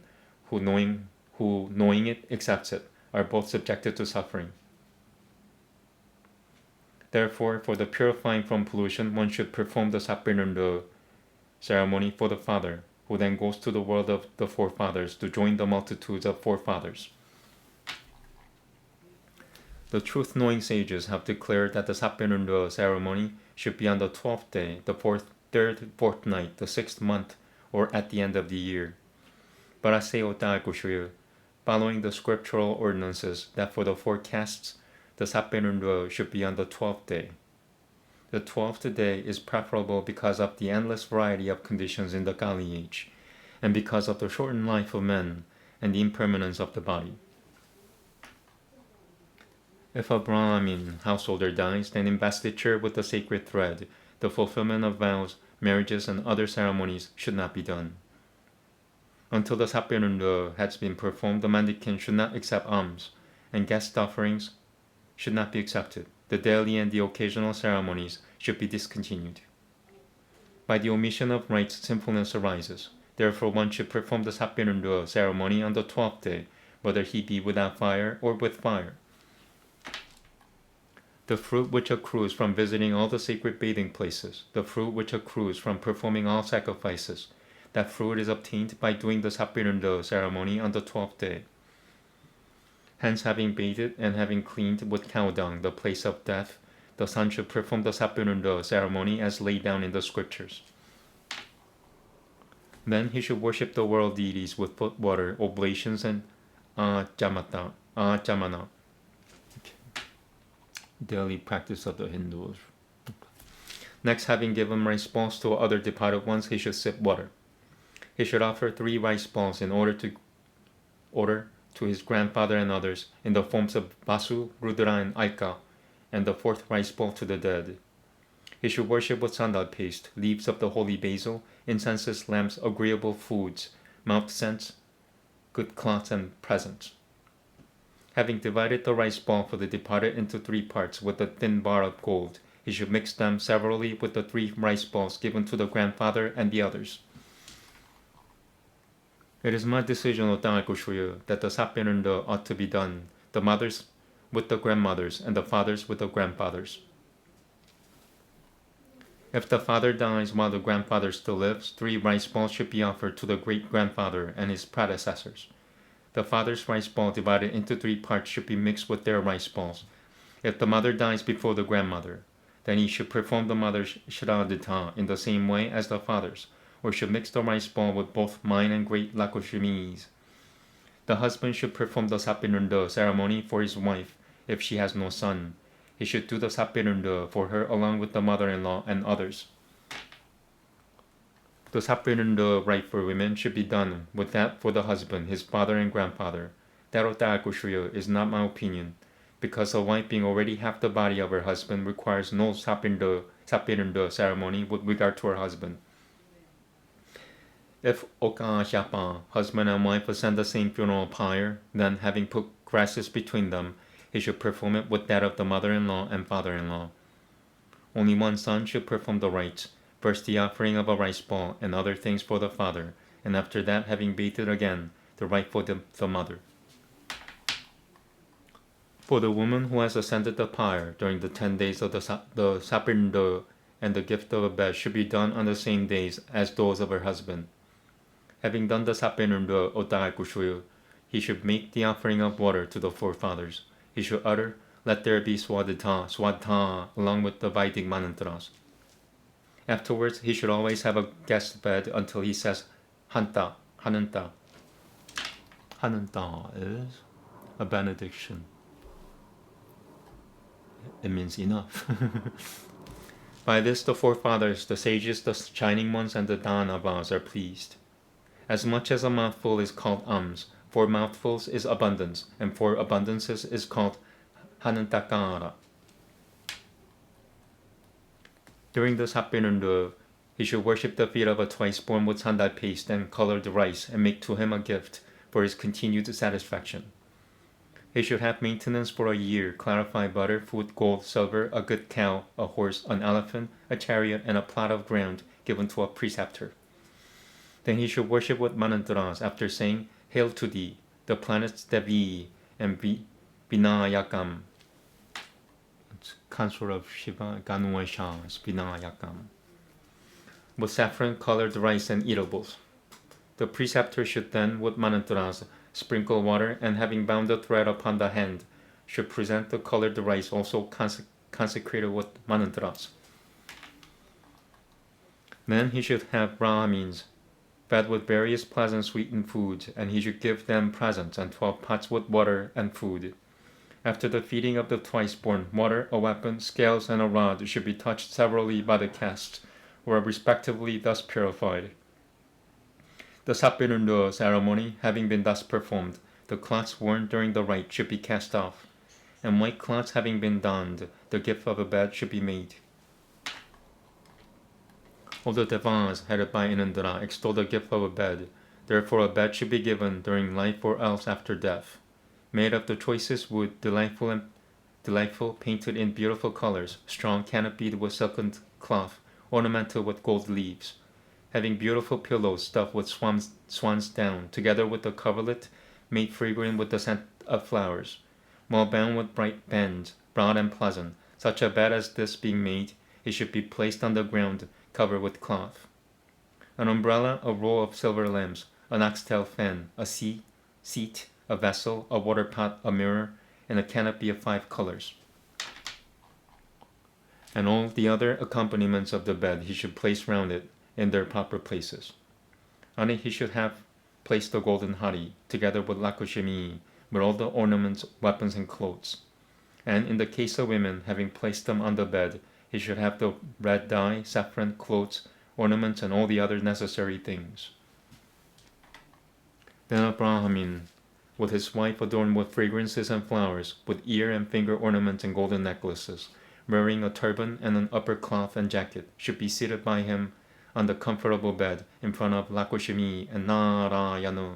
who knowing it accepts it, are both subjected to suffering. Therefore, for the purifying from pollution, one should perform the Sapirnunda ceremony for the father, who then goes to the world of the forefathers to join the multitudes of forefathers. The truth-knowing sages have declared that the Sapirnunda ceremony should be on the 12th day, the third fortnight, the 6th month, or at the end of the year. But I say, O Daikushuryu, following the scriptural ordinances, that for the 4 castes, the Sapirnunda should be on the 12th day. The 12th day is preferable because of the endless variety of conditions in the Kali age, and because of the shortened life of men and the impermanence of the body. If a Brahmin householder dies, then investiture with the sacred thread, the fulfillment of vows, marriages, and other ceremonies should not be done. Until the Sapirnunda has been performed, the mendicant should not accept alms, and guest offerings should not be accepted. The daily and the occasional ceremonies should be discontinued. By the omission of rites, sinfulness arises. Therefore, one should perform the Sapirnunda ceremony on the 12th day, whether he be without fire or with fire. The fruit which accrues from visiting all the sacred bathing places, the fruit which accrues from performing all sacrifices, that fruit is obtained by doing the Sapirnunda ceremony on the 12th day. Hence, having bathed and having cleaned with cow dung the place of death, the son should perform the Sapirnunda ceremony as laid down in the scriptures. Then he should worship the world deities with foot water, oblations, and Jamana. Daily practice of the Hindus. Next, having given rice balls to other departed ones, he should sip water. He should offer 3 rice balls in order to his grandfather and others in the forms of Basu, Rudra, and Aika, and the 4th rice ball to the dead. He should worship with sandal paste, leaves of the holy basil, incenses, lamps, agreeable foods, mouth scents, good cloths, and presents. Having divided the rice ball for the departed into 3 parts with a thin bar of gold, he should mix them severally with the 3 rice balls given to the grandfather and the others. It is my decision, O Daikushuryu, that the Sapirnunda ought to be done, the mothers with the grandmothers and the fathers with the grandfathers. If the father dies while the grandfather still lives, 3 rice balls should be offered to the great-grandfather and his predecessors. The father's rice ball divided into 3 parts should be mixed with their rice balls. If the mother dies before the grandmother, then he should perform the mother's Shraddha in the same way as the father's, or should mix the rice ball with both mine and great Lakshmi's. The husband should perform the Sapirnunda ceremony for his wife if she has no son. He should do the Sapirnunda for her along with the mother-in-law and others. The Sapirnunda rite for women should be done with that for the husband, his father and grandfather. That, O Daikushuryu, is not my opinion, because a wife being already half the body of her husband requires no Sapirnunda ceremony with regard to her husband. If Okashapa, husband and wife, ascend the same funeral pyre, then, having put grasses between them, he should perform it with that of the mother-in-law and father-in-law. Only one son should perform the rites, first the offering of a rice ball and other things for the father, and after that, having bathed again, the rite for the mother. For the woman who has ascended the pyre during the 10 days of the Sapirnunda and the gift of a bed should be done on the same days as those of her husband. Having done the Sapirnunda, O Daikushuryu, he should make the offering of water to the forefathers. He should utter, "Let there be Swadha," along with the Vedic mantras. Afterwards, he should always have a guest bed until he says Hanta. Hananta is a benediction. It means enough. By this, the forefathers, the sages, the shining ones, and the Danavas are pleased. As much as a mouthful is called alms, 4 mouthfuls is abundance, and 4 abundances is called Hanantakara. During the Sapirnunda, He should worship the feet of a twice-born with sandal paste and colored rice and make to him a gift for his continued satisfaction. He should have maintenance for a year, clarify butter, food, gold, silver, a good cow, a horse, an elephant, a chariot, and a plot of ground given to a preceptor. Then he should worship with manantras after saying, Hail to thee, the planets Devi and Vinayakam. It's consort of Shiva, Ganuasha, Vinayakam. With saffron-colored rice and eatables. The preceptor should then, with manantras, sprinkle water, and having bound the thread upon the hand, should present the colored rice also consecrated with manantras. Then he should have Brahmins fed with various pleasant sweetened foods, and he should give them presents and 12 pots with water and food. After the feeding of the twice-born, water, a weapon, scales, and a rod should be touched severally by the castes, who are respectively thus purified. The Sapirunda ceremony having been thus performed, the cloths worn during the rite should be cast off, and white cloths having been donned, the gift of a bed should be made. All the Devas, headed by Inandra, extol the gift of a bed. Therefore a bed should be given during life or else after death, made of the choicest wood, delightful, painted in beautiful colors, strong, canopied with silken cloth, ornamented with gold leaves, having beautiful pillows stuffed with swan's down, together with the coverlet made fragrant with the scent of flowers, well bound with bright bands, broad and pleasant. Such a bed as this being made, it should be placed on the ground, covered with cloth. An umbrella, a row of silver lamps, an oxtail fan, a seat, a vessel, a water pot, a mirror, and a canopy of 5 colors. And all the other accompaniments of the bed he should place round it in their proper places. On it he should have placed the golden hari, together with Lakushimi, with all the ornaments, weapons, and clothes. And in the case of women, having placed them on the bed, he should have the red dye, saffron, clothes, ornaments, and all the other necessary things. Then a Brahmin, with his wife adorned with fragrances and flowers, with ear and finger ornaments and golden necklaces, wearing a turban and an upper cloth and jacket, should be seated by him on the comfortable bed in front of Lakushimi and Narayana.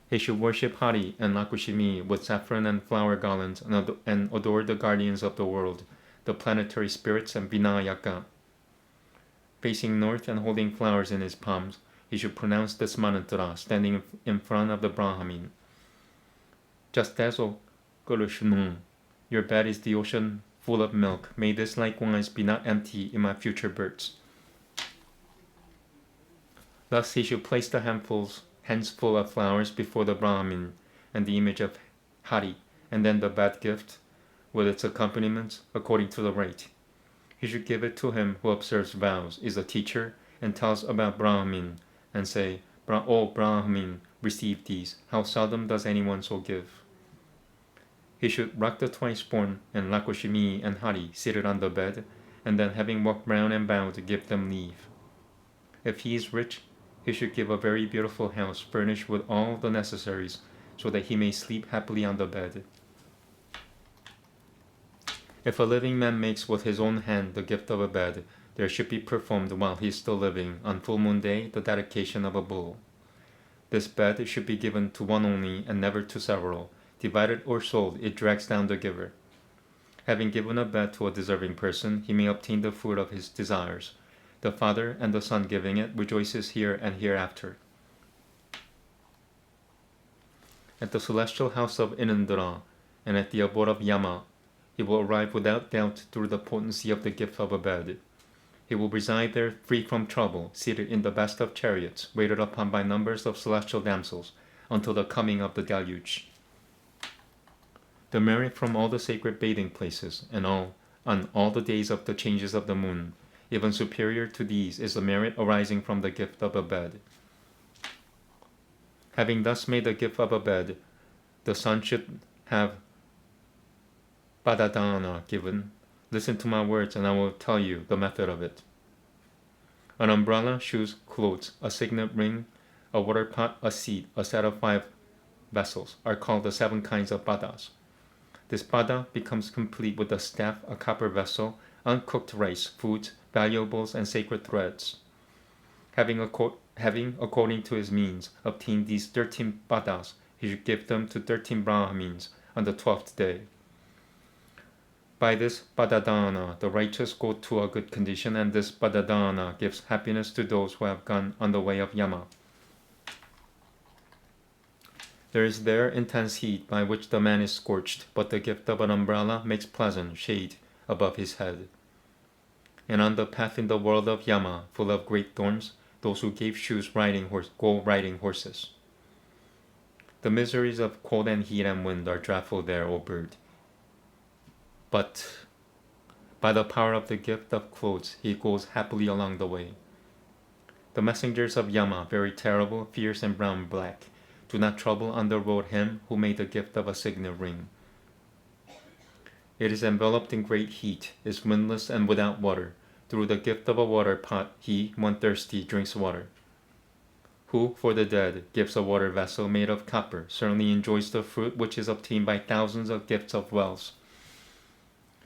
He should worship Hari and Lakushimi with saffron and flower garlands and adore the guardians of the world, the planetary spirits and Vinayaka. Facing north and holding flowers in his palms, he should pronounce this mantra, standing in front of the Brahmin. Just as, O Gurushnu, your bed is the ocean full of milk, may this likewise be not empty in my future births. Thus he should place the hands full of flowers before the Brahmin and the image of Hari, and then the bed gift, with its accompaniments, according to the rite. He should give it to him who observes vows, is a teacher, and tells about Brahmin, and say, O Brahmin, receive these. How seldom does anyone so give? He should rock the twice-born and Lakushimi and Hari seated on the bed, and then having walked round and bowed, give them leave. If he is rich, he should give a very beautiful house furnished with all the necessaries, so that he may sleep happily on the bed. If a living man makes with his own hand the gift of a bed, there should be performed while he is still living, on full moon day, the dedication of a bull. This bed should be given to one only and never to several. Divided or sold, it drags down the giver. Having given a bed to a deserving person, he may obtain the fruit of his desires. The father and the son giving it rejoices here and hereafter. At the celestial house of Inandra and at the abode of Yama, he will arrive without doubt through the potency of the gift of a bed. He will reside there free from trouble, seated in the best of chariots, waited upon by numbers of celestial damsels, until the coming of the deluge. The merit from all the sacred bathing places, and on all the days of the changes of the moon, even superior to these is the merit arising from the gift of a bed. Having thus made the gift of a bed, the son should have Padadana given. Listen to my words, and I will tell you the method of it. An umbrella, shoes, clothes, a signet ring, a water pot, a seat, a set of 5 vessels are called the 7 kinds of padas. This pada becomes complete with a staff, a copper vessel, uncooked rice, foods, valuables, and sacred threads. Having, according to his means, obtained these 13 padas, he should give them to 13 Brahmins on the 12th day. By this padadana, the righteous go to a good condition, and this padadana gives happiness to those who have gone on the way of Yama. There is there intense heat by which the man is scorched, but the gift of an umbrella makes pleasant shade above his head. And on the path in the world of Yama, full of great thorns, those who gave shoes go riding horses. The miseries of cold and heat and wind are dreadful there, O bird. But by the power of the gift of clothes, he goes happily along the way. The messengers of Yama, very terrible, fierce, and brown black, do not trouble on the road him who made the gift of a signet ring. It is enveloped in great heat, is windless and without water. Through the gift of a water pot, he, when thirsty, drinks water. Who, for the dead, gives a water vessel made of copper, certainly enjoys the fruit which is obtained by thousands of gifts of wells.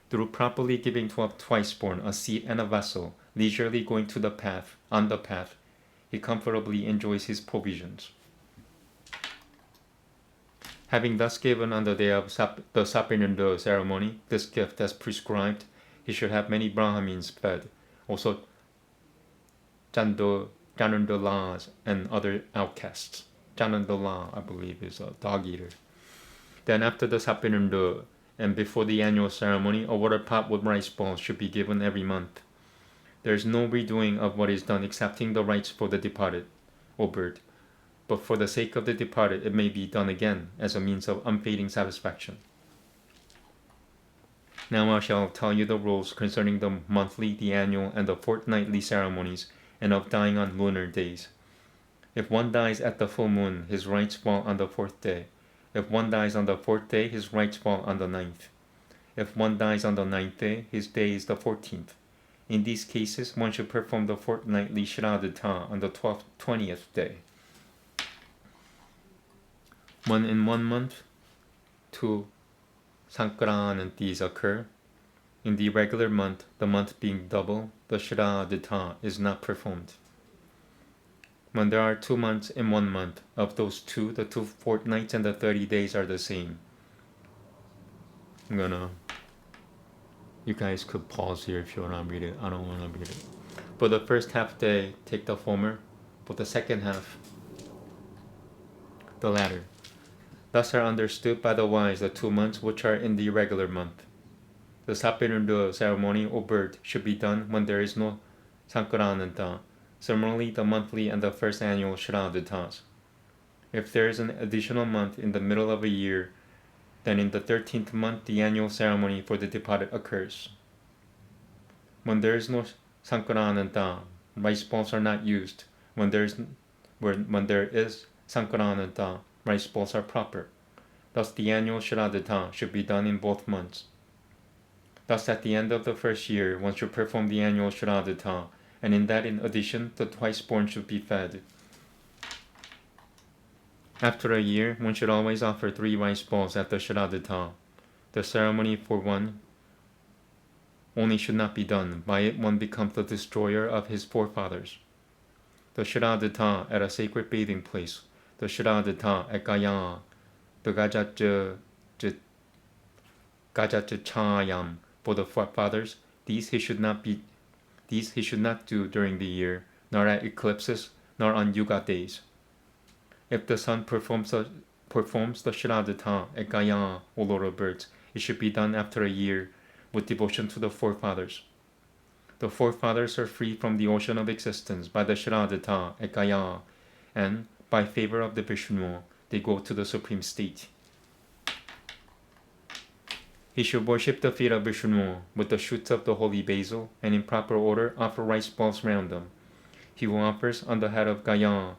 Through properly giving to a twice-born a seat and a vessel, leisurely going to the path, on the path, he comfortably enjoys his provisions. Having thus given on the day of the Sapinanda ceremony this gift as prescribed, he should have many Brahmins fed, also Janandalas and other outcasts. Janandala, I believe, is a dog eater. Then after the Sapinanda and before the annual ceremony, a water pot with rice balls should be given every month. There is no redoing of what is done excepting the rites for the departed, O bird. But for the sake of the departed, it may be done again as a means of unfading satisfaction. Now I shall tell you the rules concerning the monthly, the annual, and the fortnightly ceremonies, and of dying on lunar days. If one dies at the full moon, his rites fall on the 4th day. If one dies on the 4th day, his rites fall on the 9th. If one dies on the 9th day, his day is the 14th. In these cases, one should perform the fortnightly Shraddha on the 20th day. When in 1 month, 2 Sankranantis occur. In the regular month, the month being double, the Shraddha is not performed. When there are 2 months in 1 month, of those 2, the 2 fortnights and the 30 days are the same. You guys could pause here if you want to read it. I don't want to read it. For the first half day, take the former. For the second half, the latter. Thus are understood by the wise the 2 months which are in the regular month. The Sapinanda ceremony, O bird, should be done when there is no Sankrananta. Similarly, the monthly and the first annual Shraddhas. If there is an additional month in the middle of a year, then in the 13th month the annual ceremony for the departed occurs. When there is no Sankrananta, rice balls are not used. When there is Sankrananta, rice balls are proper. Thus the annual Shraddha should be done in both months. Thus at the end of the first year, one should perform the annual Shraddha, and in that in addition, the twice-born should be fed. After a year, one should always offer 3 rice balls at the Shraddha. The ceremony for one only should not be done. By it one becomes the destroyer of his forefathers. The Shraddha at a sacred bathing place, the Shraddha at Gaya, the Gajachayam for the forefathers, these he should not do during the year, nor at eclipses, nor on Yuga days. If the sun performs the Shraddha at Gaya, O Lord of birds, it should be done after a year with devotion to the forefathers. The forefathers are free from the ocean of existence by the Shraddha at Gaya, and by favor of the Vishnu, they go to the supreme state. He should worship the feet of Vishnu with the shoots of the holy basil, and in proper order offer rice balls round them. He who offers on the head of Gaya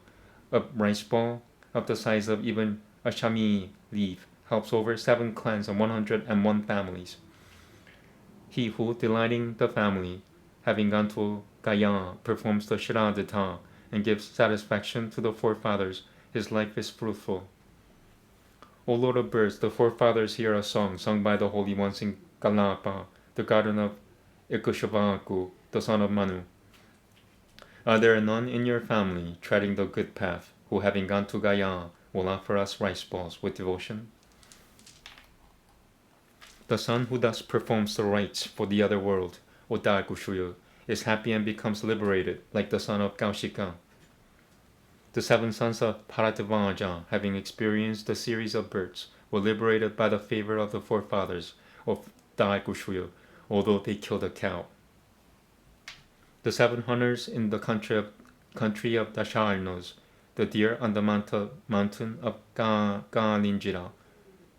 a rice ball of the size of even a shami leaf helps over 7 clans and 101 families. He who, delighting the family, having gone to Gaya, performs the Shraddha and gives satisfaction to the forefathers, his life is fruitful. O Lord of birds, the forefathers hear a song sung by the holy ones in Kalapa, the garden of Ikushavaku, the son of Manu. Are there none in your family treading the good path, who having gone to Gaya will offer us rice balls with devotion? The son who thus performs the rites for the other world, Odakushuyo, is happy and becomes liberated, like the son of Kaushika. The 7 sons of Paratavaja, having experienced a series of births, were liberated by the favor of the forefathers of Daikushyo, although they killed a cow. The 7 hunters in the country of Dasharnos, the deer on the mountain of Galinjira,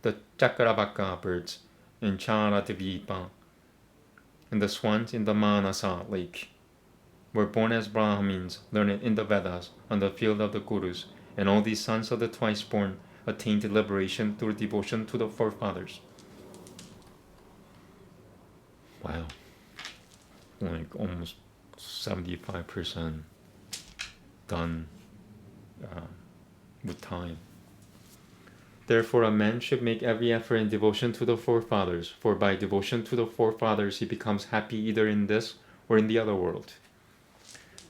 the Chakrabaka birds in Charadvipa, and the swans in the Manasa lake, were born as Brahmins, learned in the Vedas, on the field of the Gurus, and all these sons of the twice-born attained liberation through devotion to the forefathers. Wow. Like almost 75% done with time. Therefore, a man should make every effort in devotion to the forefathers, for by devotion to the forefathers he becomes happy either in this or in the other world.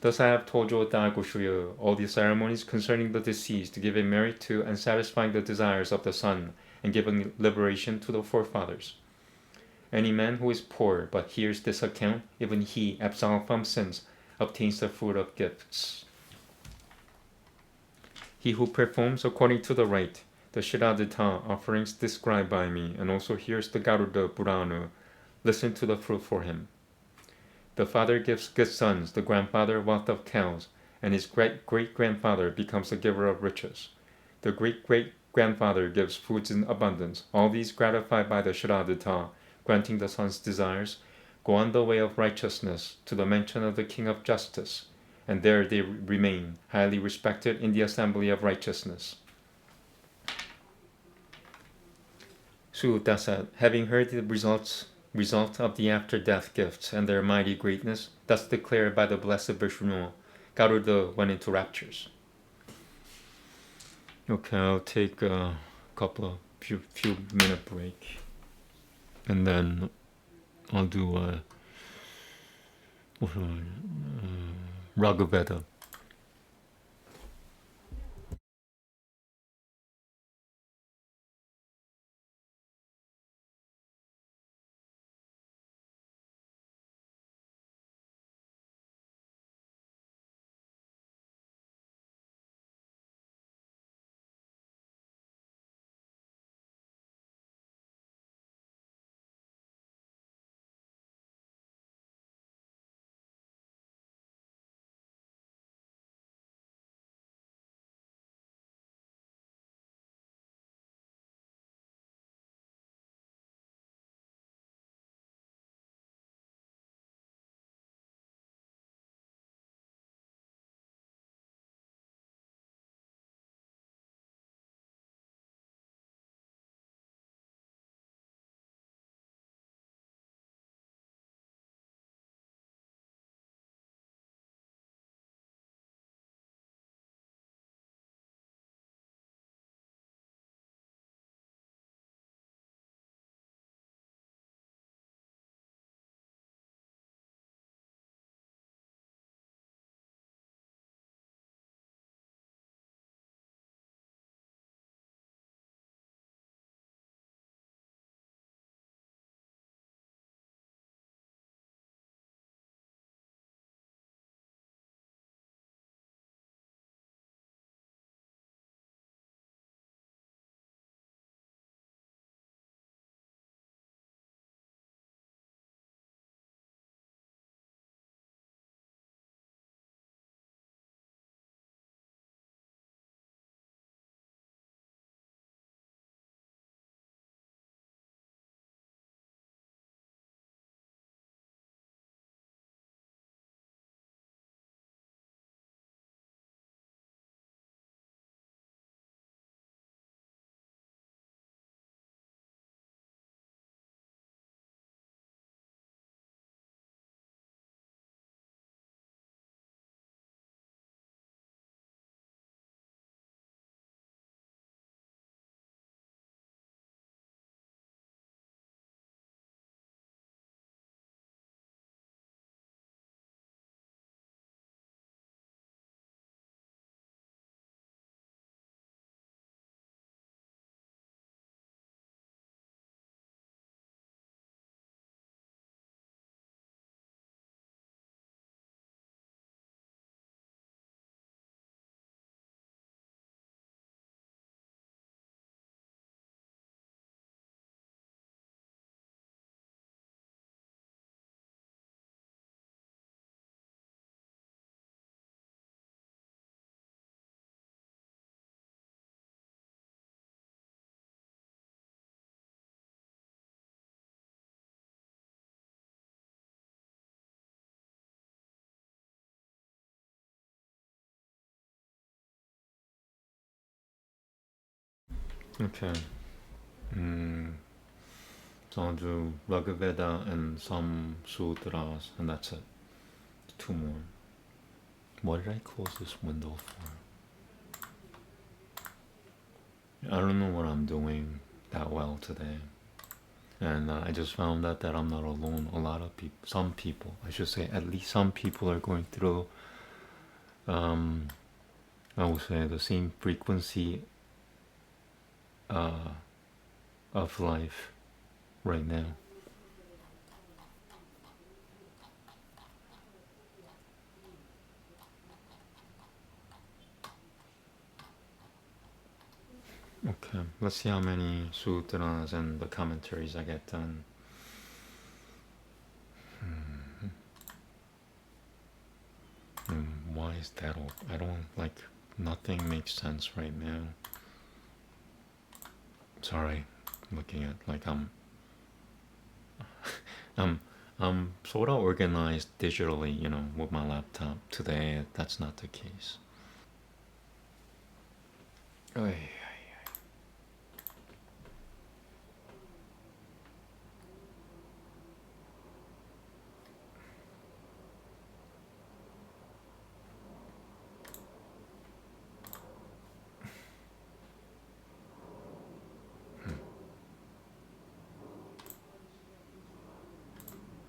Thus I have told you, Dakushuya, all the ceremonies concerning the deceased, giving merit to and satisfying the desires of the son, and giving liberation to the forefathers. Any man who is poor but hears this account, even he, absolved from sins, obtains the fruit of gifts. He who performs according to the rite, the Shiradita offerings described by me, and also hears the Garuda Purana, listen to the fruit for him. The father gives good sons, the grandfather wealth of cows, and his great-great-grandfather becomes the giver of riches. The great-great-grandfather gives foods in abundance. All these gratified by the Shiradita, granting the son's desires, go on the way of righteousness to the mansion of the king of justice, and there they remain, highly respected in the assembly of righteousness. Suutasat, having heard the result of the after-death gifts and their mighty greatness, thus declared by the blessed Vishnu, Garuda went into raptures. Okay, I'll take a few minute break, and then I'll do Raghaveda. Okay. So I'll do Raghaveda and some sutras, and that's it. 2 more. What did I close this window for? I don't know what I'm doing that well today. And I just found out that I'm not alone. A lot of people, some people, I should say, at least some people are going through, I would say, the same frequency of life right now. Okay, let's see how many sutras and the commentaries I get done. Why is that all? I don't like, nothing makes sense right now. Sorry, looking at like I'm sort of organized digitally, with my laptop. Today, that's not the case. Oy.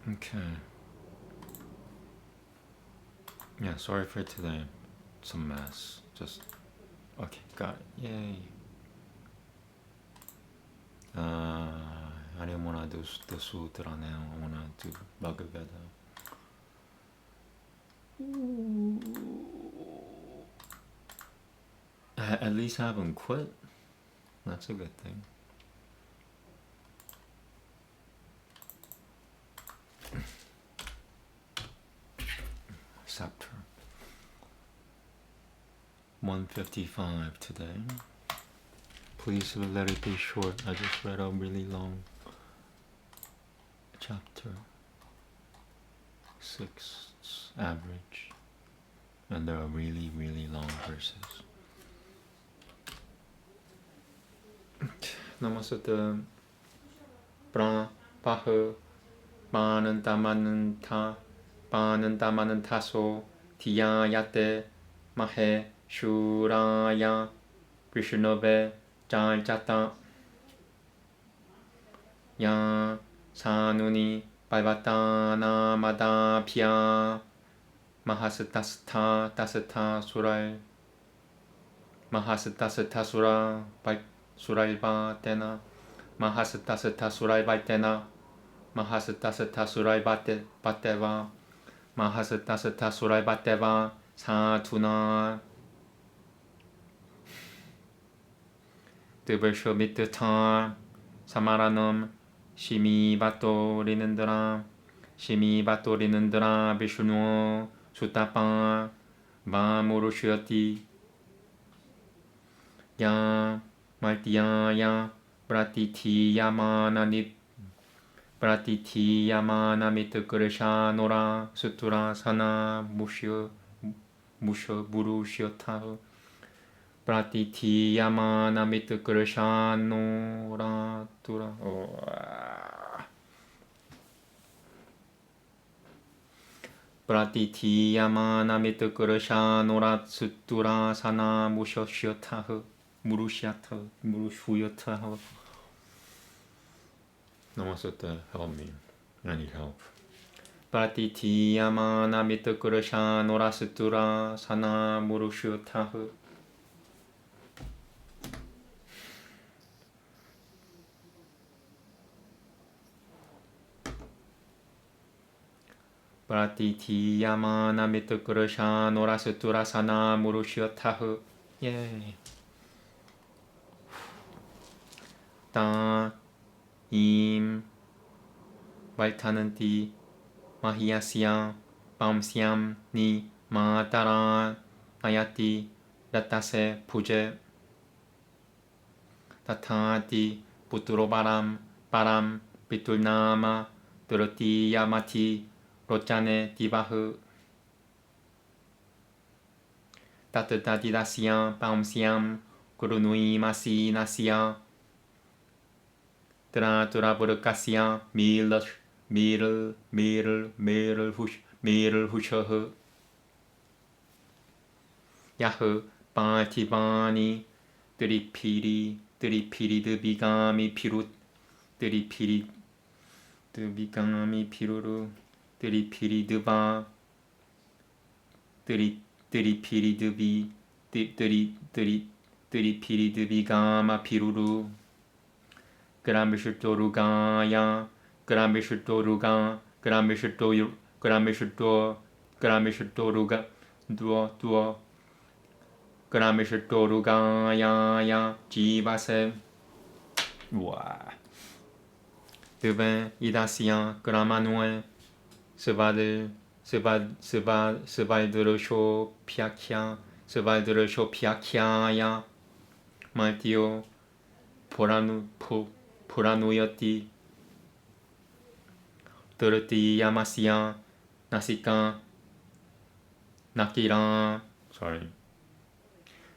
Okay. Yeah, sorry for today. It's a mess. Just okay, got it. Yay. I didn't wanna do the sutra now. I wanna do Bhagavata. At least I haven't quit. That's a good thing. Scepter. 155 today. Please let it be short. I just read a really long chapter. 6 average. And there are really, really long verses. Namaste. Pra paha manantamananta panantamanantaso tiyayate mahe shuraya Vishnove Jaljata Ya Sanuni Bhaivatana Madapya Mahastasatha Tasatha Surai Mahastasatha Surai Vatena Mahastasatha Surai Vatena Mahastasatha Surai Vateva Mahastasatha Surai Vateva Satuna Dubashobitata Samaranam Shimibato Rinandra Vishnu Sutapa Vamurushati Ya Maltiyaya Pratitiyamana Mitkurisha Nora Sutura Sana Musho Burushyota Pratitiyamana Mitkurisha Nora Tura Pratitiyamana Mitkurisha Nora Sutura Sana Mushoshyotaha Murushuyataha. Namaste, help me. I need help. Pratitiyamana Mitkurisha Nora Sutura Sana Murushyotaha. Pratitiyamana Mitkurisha Nora Sutura Sana Murushyotaha. Yay. Ta Im Valtananti Mahiasya Pamsyam Ni Matara Ayati Ratase Puje Tatati Puturobaram Param Pitulnama Durati Yamati Rochane Divahu Tatadadidasya Pamsyam Kurunui masi nasia. Tura burkasia. Mirl hushah. Yahoo. Bani. Tripiri de bigami pirut. Tripiri de bigami piruru. Tripiri de ba. Tripiri de bi. Tripiri de bigama piruru. Gramishtorugaya. Gramishtoruga. Gramishtoruga. Duo. Gramishtorugaya. Jivase. Wow. Devin, Idacia, Gramanue, Sevaldrosho Piakia, Maltio, Puranuyoti, Doroti Yamasia, Nasika, Nakira, sorry,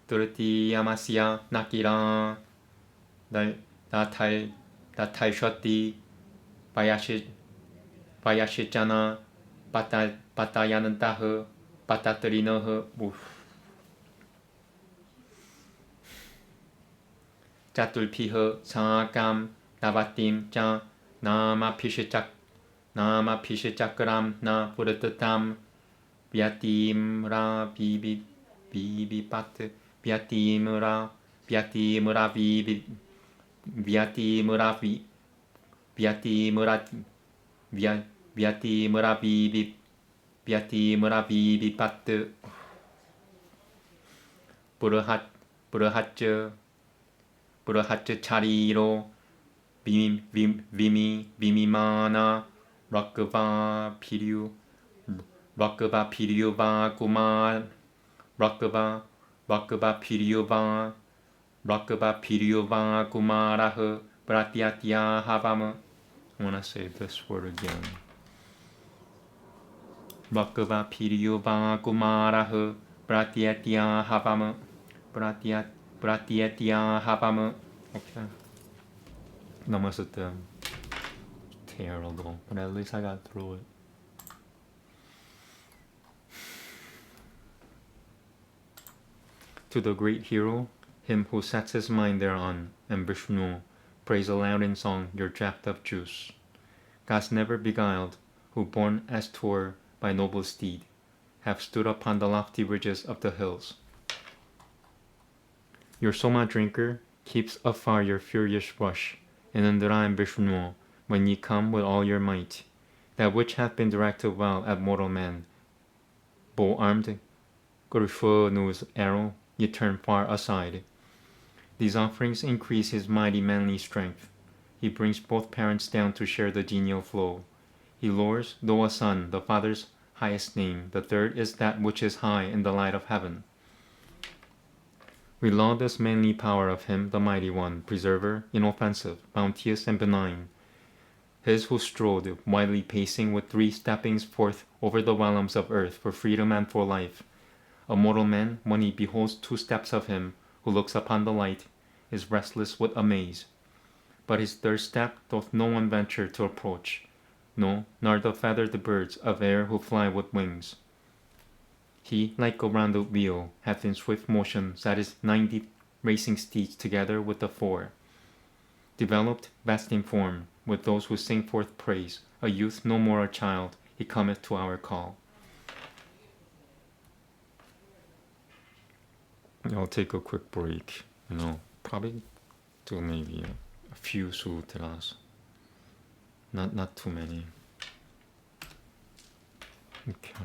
Doroti Yamasia, Nakira, Datai Shoti, Bayashijana, Batayanantahe, Batatrinohe, Jatulpihe, Sagam, Navatim, Ja, Nama Pishichakram, Na Puratatam, Vyatim Ra Vivipat, Vyatim Ra Viati Burahat Chariro Vimimana Rakava Piriuva Kumar Rakava Piriuva Kumaraha Pratyatya Havama. I want to say this word again. Rakava Piriuva Kumaraha Pratyatya Havama. Pratyatya Havama. Okay. That must have been terrible, but at least I got through it. To the great hero, him who sets his mind thereon, and Vishnu, praise aloud in song your draught of juice. Gods never beguiled, who borne as 'twere by noble steed, have stood upon the lofty ridges of the hills. Your Soma drinker keeps afar your furious rush, and Indra and Vishnu, when ye come with all your might, that which hath been directed well at mortal man, bow-armed, Gurushvanu's arrow, ye turn far aside. These offerings increase his mighty manly strength. He brings both parents down to share the genial flow. He lures, though a son, the father's highest name. The third is that which is high in the light of heaven. We laud this manly power of him, the mighty one, preserver, inoffensive, bounteous, and benign. His who strode, widely pacing, with 3 steppings forth over the realms of earth for freedom and for life. A mortal man, when he beholds 2 steps of him, who looks upon the light, is restless with amaze. But his 3rd step doth no one venture to approach, no, nor the feathered birds of air who fly with wings. He, like a rounded wheel, hath in swift motion set his 90 racing steeds together with the 4. Developed, vast in form, with those who sing forth praise, a youth no more a child, he cometh to our call. I'll take a quick break, probably do maybe a few sutras, not too many. Okay.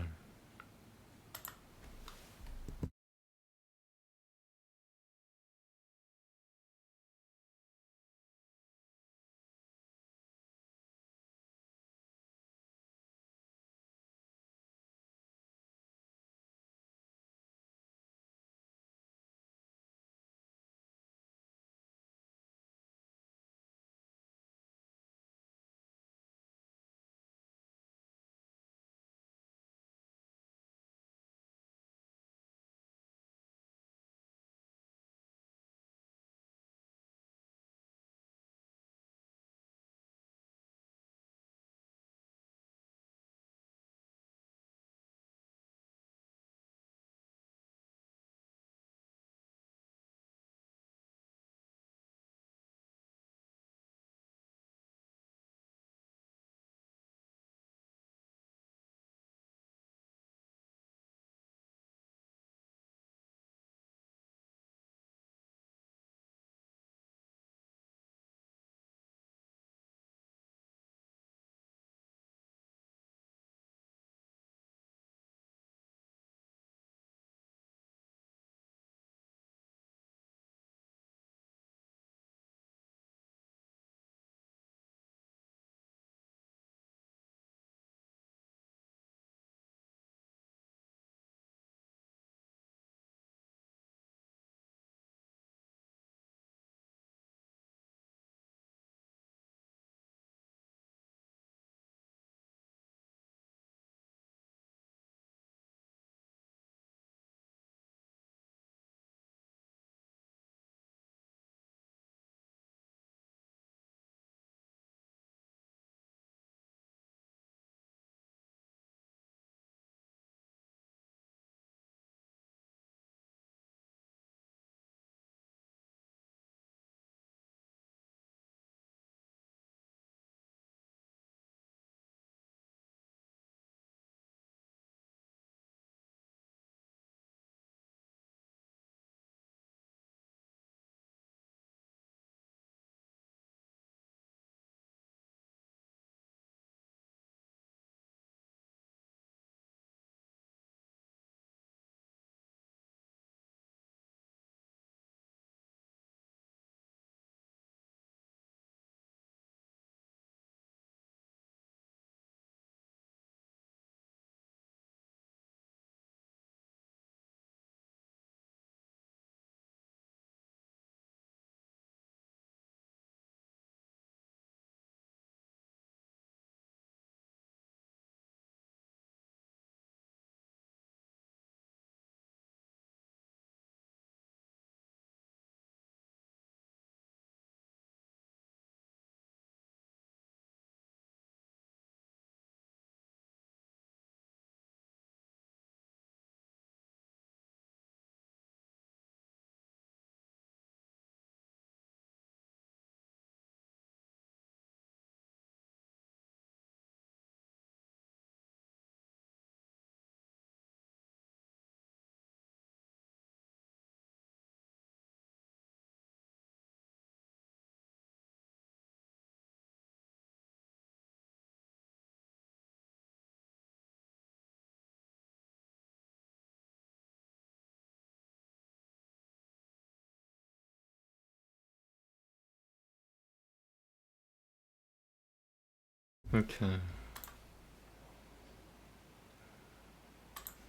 Okay.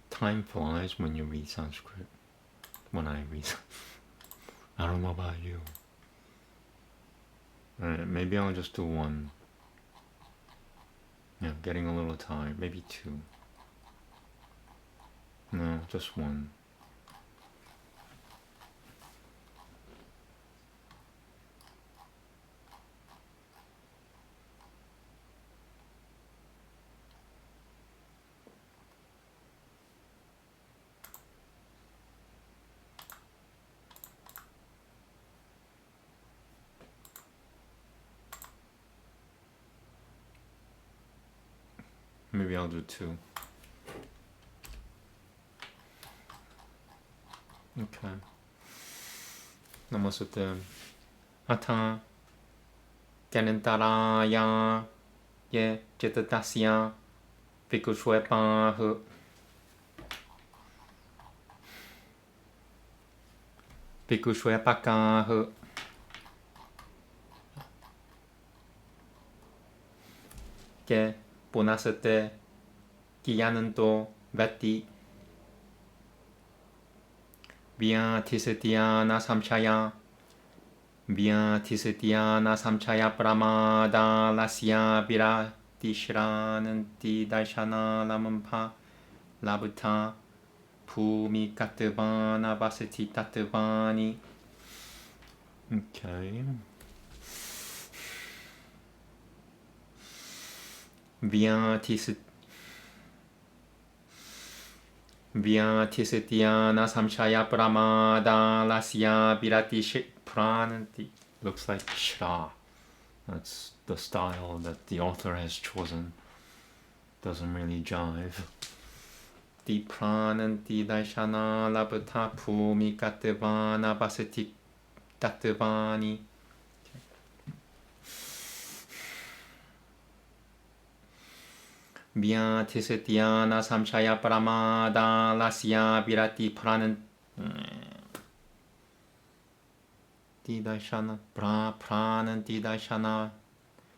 Time flies when you read Sanskrit. When I read. I don't know about you. Alright, maybe I'll just do one. Yeah, getting a little tired. Maybe two. No, just one. Maybe I'll do two. Okay. Namaste. Ata Ganantaraya Ye Jetatasya Vikushwepahu Vikushwepakahu Ke Punasate Kiyananto Vati Via Tisetiana Samchaya Via Tisetiana Samchaya Pramada Lasya Virati Shrananti Daishana Lamampa Labuta Pumi Katavana Vasati Tatavani. Okay. Via Tisetiana Samchaya Pramada Lasya Virati Prananti. Looks like Shra. That's the style that the author has chosen. Doesn't really jive. Di Prananti Daishana Labata Pumi Katavana Vasati Tatavani. Via Tisetiana Samchaya Pramada Lasya Virati Prananti Daishana Prananti Daishana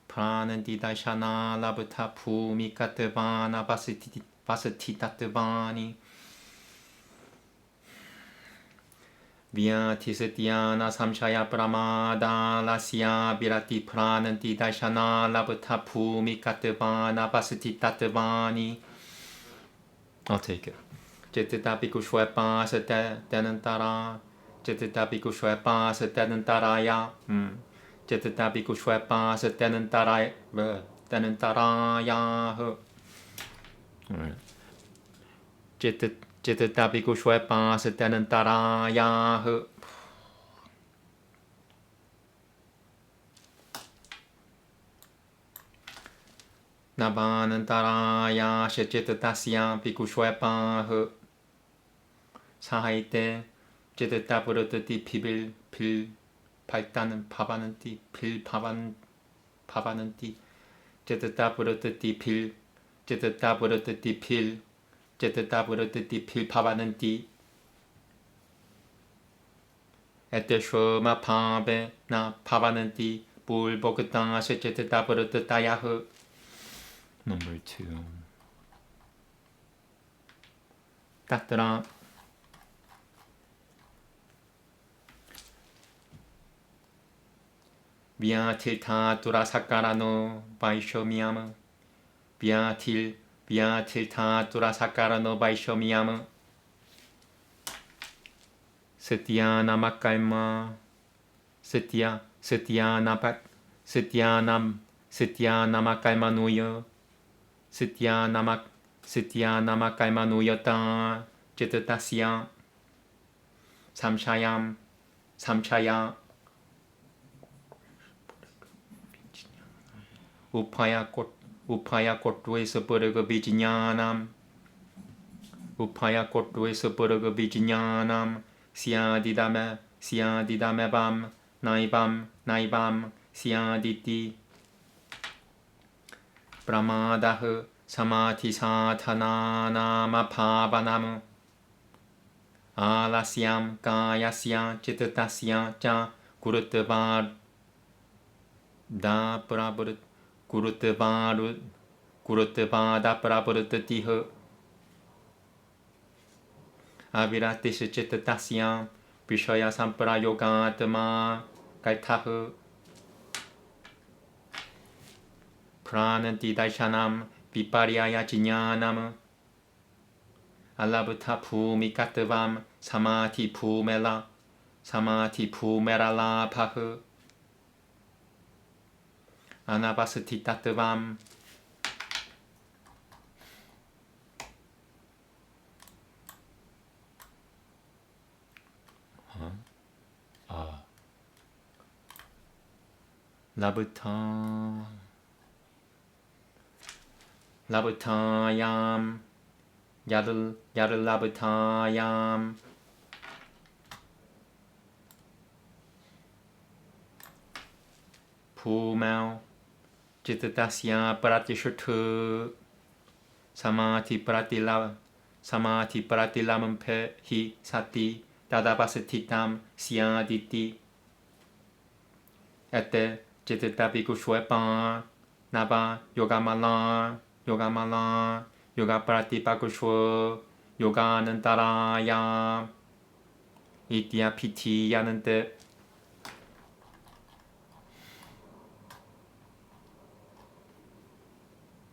Prananti Daishana Labata Pumi Katavana Vasati Tatavani. Via Tisetiana Samchaya Pramada Lasya Virati Prananti Daishana Labata Pumi Katavana Vasati Tatavani. I'll take it. Jitita Bikushwepa Setanantara. Jitita Bikushwepa Setanantaraya. Jitita Bikushwepa Setanantaraya. Alright. Jitita Bikushwepa Setanantaraya. Navanantaraya Shechitatasya Bikushwepa Sahite Jitita Purutati Pibil Pil Paitanan Pavananti Pil Pavananti Jitita Purutati Pil Jitita Purutati Pil Jitita Purutati Pil Pavananti Eteshoma Pabe Na Pavananti Bul Bokata Shechita Purutatayahu. Number 2. Tatra Via tilta durasakara no vaishomiyama. Via tilta durasakara no vaishomiyama. Setya namakalma. Setya namakalma nuya. Setya namakalma nuyata. Jitatasya. Samchaya. Upaya Kotwesa Puraga Vijnanam. Upaya Kotwesa Puraga Vijnanam. Siadidamebam. Naibam. Siaditi. Brahmadaha Samati Satananama Pavanam. Alasyam Kayasya Chitatasya Cha Kurutavar Da Prabhurat Gurutva daprabrutatiha aviratishchitasyam Vishaya samprayogatma gaitaha prananti daishanam viparyaya jnanam alabhata bhumikatavam samati bhumeralabhaha anavasati tattvam labhutayam yadalabhutayam Pumau Jitatasya Pratishutu Samati Pratilamampe Hi Sati Dadavasatitam Syaditi Ete Jitatapikuswepa Nava Yogamala Yoga Pratipakushwa Yoganantaraya Itya Piti Yanante.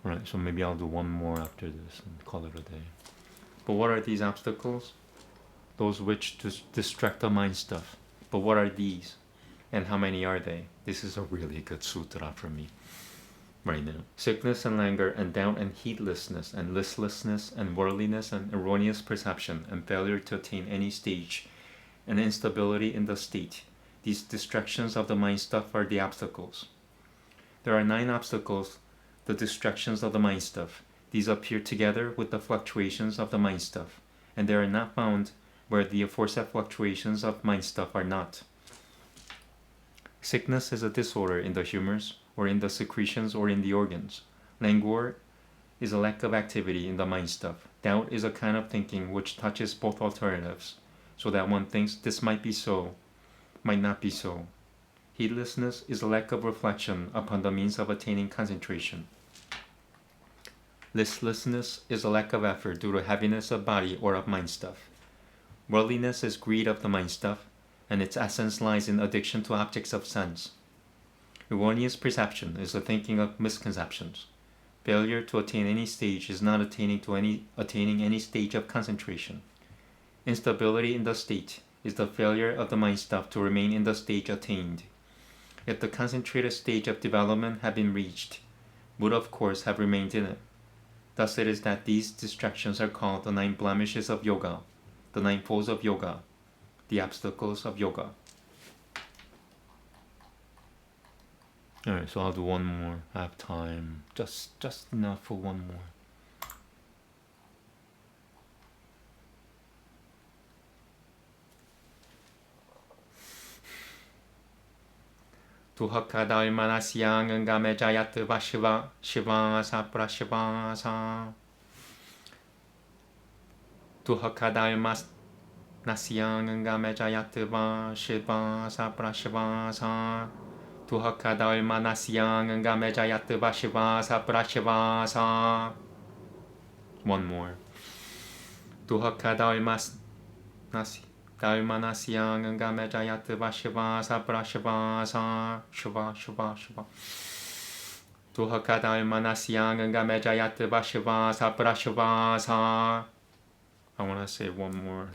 Alright, so maybe I'll do one more after this and call it a day. But what are these obstacles? Those which distract the mind stuff. But what are these? And how many are they? This is a really good sutra for me right now. Sickness and languor and doubt and heedlessness and listlessness and worldliness and erroneous perception and failure to attain any stage and instability in the state. These distractions of the mind stuff are the obstacles. There are 9 obstacles, the distractions of the mind stuff. These appear together with the fluctuations of the mind stuff, and they are not found where the aforesaid fluctuations of mind stuff are not. Sickness is a disorder in the humors, or in the secretions, or in the organs. Languor is a lack of activity in the mind stuff. Doubt is a kind of thinking which touches both alternatives, so that one thinks this might be so, might not be so. Heedlessness is a lack of reflection upon the means of attaining concentration. Listlessness is a lack of effort due to heaviness of body or of mind stuff. Worldliness is greed of the mind stuff, and its essence lies in addiction to objects of sense. Erroneous perception is the thinking of misconceptions. Failure to attain any stage is not attaining any stage of concentration. Instability in the state is the failure of the mind stuff to remain in the stage attained. If the concentrated stage of development had been reached, would of course have remained in it. Thus it is that these distractions are called the 9 blemishes of yoga, the 9 foes of yoga, the obstacles of yoga. Alright, so I'll do one more. I have time. Just enough for one more. Tuhakadalmanasyang angamejayat vashiva shivasa prashivasa. Tuhakadalmanasyang angamejayat vashivasa prashivasa. Tuhakadalmanasyang angamejayat vashivasa prashivasa. One more. Tuhakadalmanasyang angamejayat vashivasa prashivasa. Shiva. Tuhakadalmanasyang angamejayat vashivasa prashivasa. I want to say one more.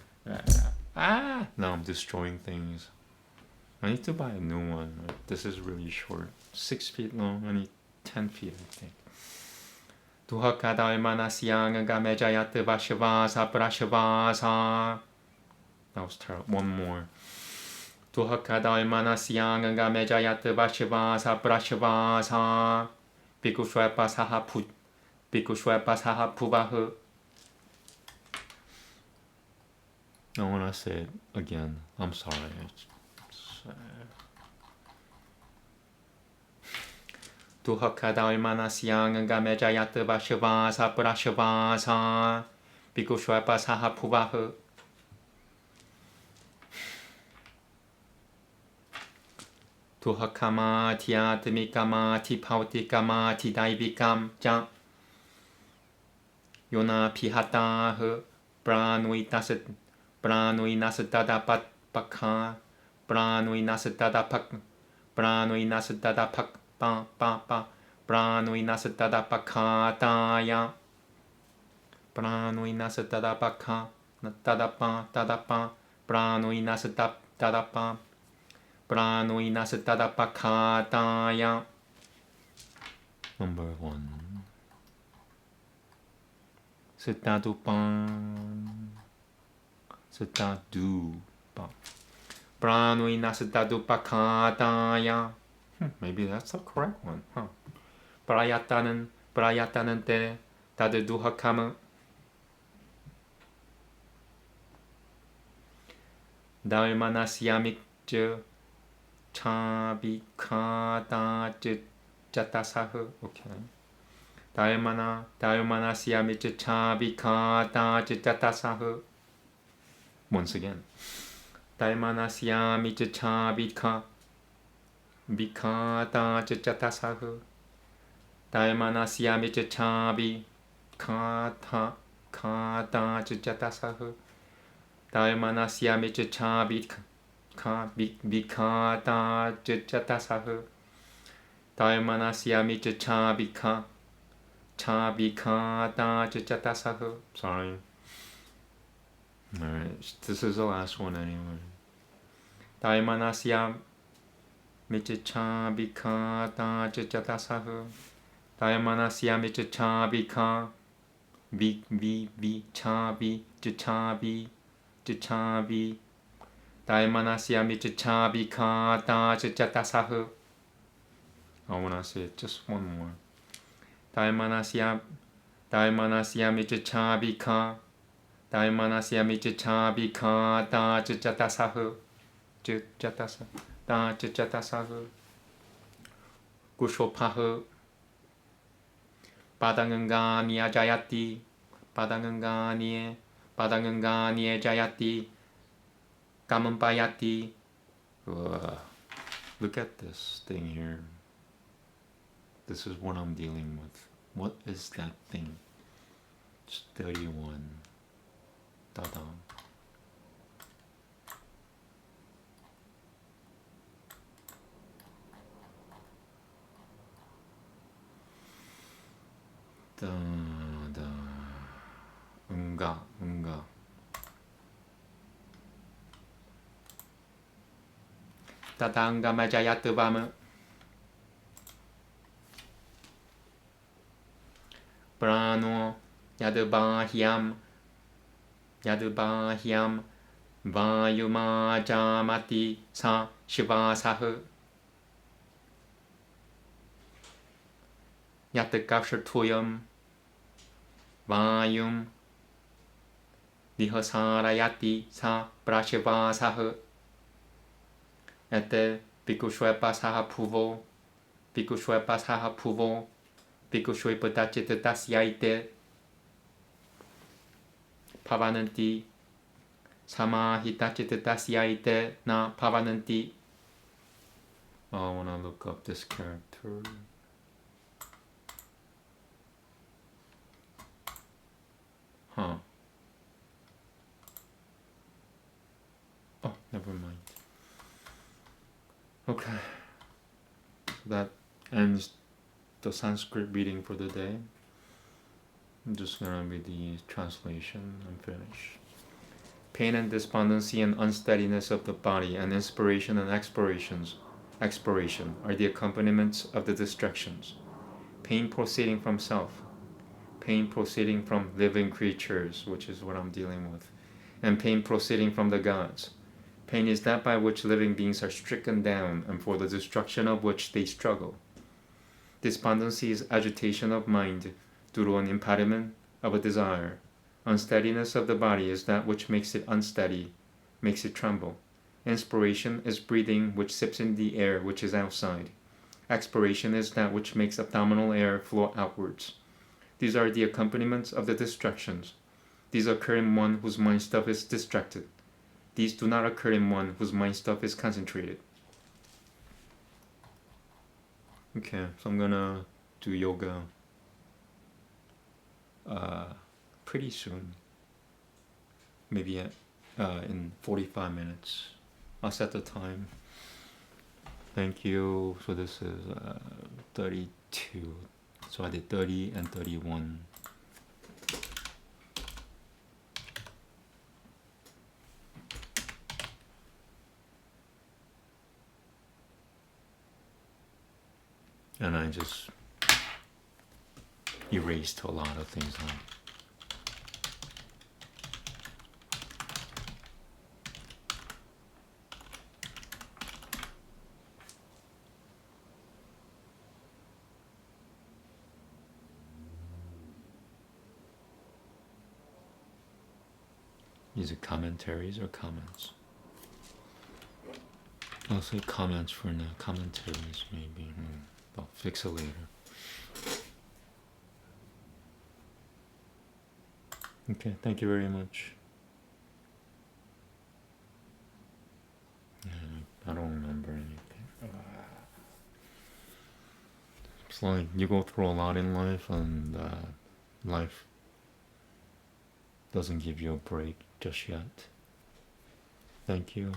Now I'm destroying things. I need to buy a new one. This is really short. 6 feet long. I need 10 feet, I think. Tuhakadalmanasyang angamejayat vashivasa prashivasa. That was terrible. One more. Tuhakadalmanasyang angamejayat vashivasa prashivasa. Bhikkhushwepa saha puvaha. I want to say it again. I'm sorry. Tuhakadalmanasyang angamejayat vashivasa prashivasa. Bhikkhushwepa saha puvaha. Tuhakama tiatmikama tipautikama tidaibikam ja Yona pihata he Pranui nasatada pakha Pranui nasatada pak Pranui nasatada pak pa pa pa Pranui nasatada pakhataya Pranui nasatada pakha Tadapa tadapa Pranui nasatada pa Pranui nasatada pakhataya. Number 1. Sitadupan. Sitadupa. Pranui nasitadu pakhataya. Maybe that's the correct one. Prayatanan te taduduhakama. Dharmanasyamik chabikata jatasahu. Okay. Dharmanasyamik chabikata jatasahu. Once again. Dharmanasyamik chabikata jatasahu. Dharmanasyamik chabikata jatasahu. Dharmanasyamik chabikata jatasahu. Dharmanasyamik chabikata jatasahu. Sorry. Alright, this is the last one anyway. Dharmanasyamik chabikata jatasahu. Dharmanasyamik chabikata chabi Dharmanasyamik chabikata jatasahu. I want to say it just one more. Dharmanasyamik chabikata jatasahu. Jatasahu. Gushopahu. Padangangani jayati. Padangangani jayati. Kamampayati. Look at this thing here. This is what I'm dealing with. What is that thing? It's 31. Ta-da. Da-da. Unga. Tatanga majayatuvama. Prano yadubahyam vayumajamati sa shivasahu. Yatakavshatuyam vayum dihasarayati sa prashivasahu. Ete pikushwepasaha puvo Pikushwepatasyaite Pavananti Samahitachitatasyaite na Pavananti. Oh, I want to look up this character. Oh, never mind. Okay. That ends the Sanskrit reading for the day. I'm just gonna read the translation and finish. Pain and despondency and unsteadiness of the body and inspiration and exploration are the accompaniments of the distractions. Pain proceeding from self, pain proceeding from living creatures, which is what I'm dealing with, and pain proceeding from the gods. Pain is that by which living beings are stricken down and for the destruction of which they struggle. Despondency is agitation of mind due to an impediment of a desire. Unsteadiness of the body is that which makes it unsteady, makes it tremble. Inspiration is breathing which sips in the air which is outside. Expiration is that which makes abdominal air flow outwards. These are the accompaniments of the distractions. These occur in one whose mind stuff is distracted. These do not occur in one whose mind stuff is concentrated. Okay, so I'm gonna do yoga pretty soon. Maybe in 45 minutes. I'll set the time. Thank you. So this is 32. So I did 30 and 31. And I just erased a lot of things out. Is it commentaries or comments? I'll say comments for now. Commentaries, maybe. I'll fix it later. Okay, thank you very much. I don't remember anything. It's like you go through a lot in life, and life doesn't give you a break just yet. Thank you.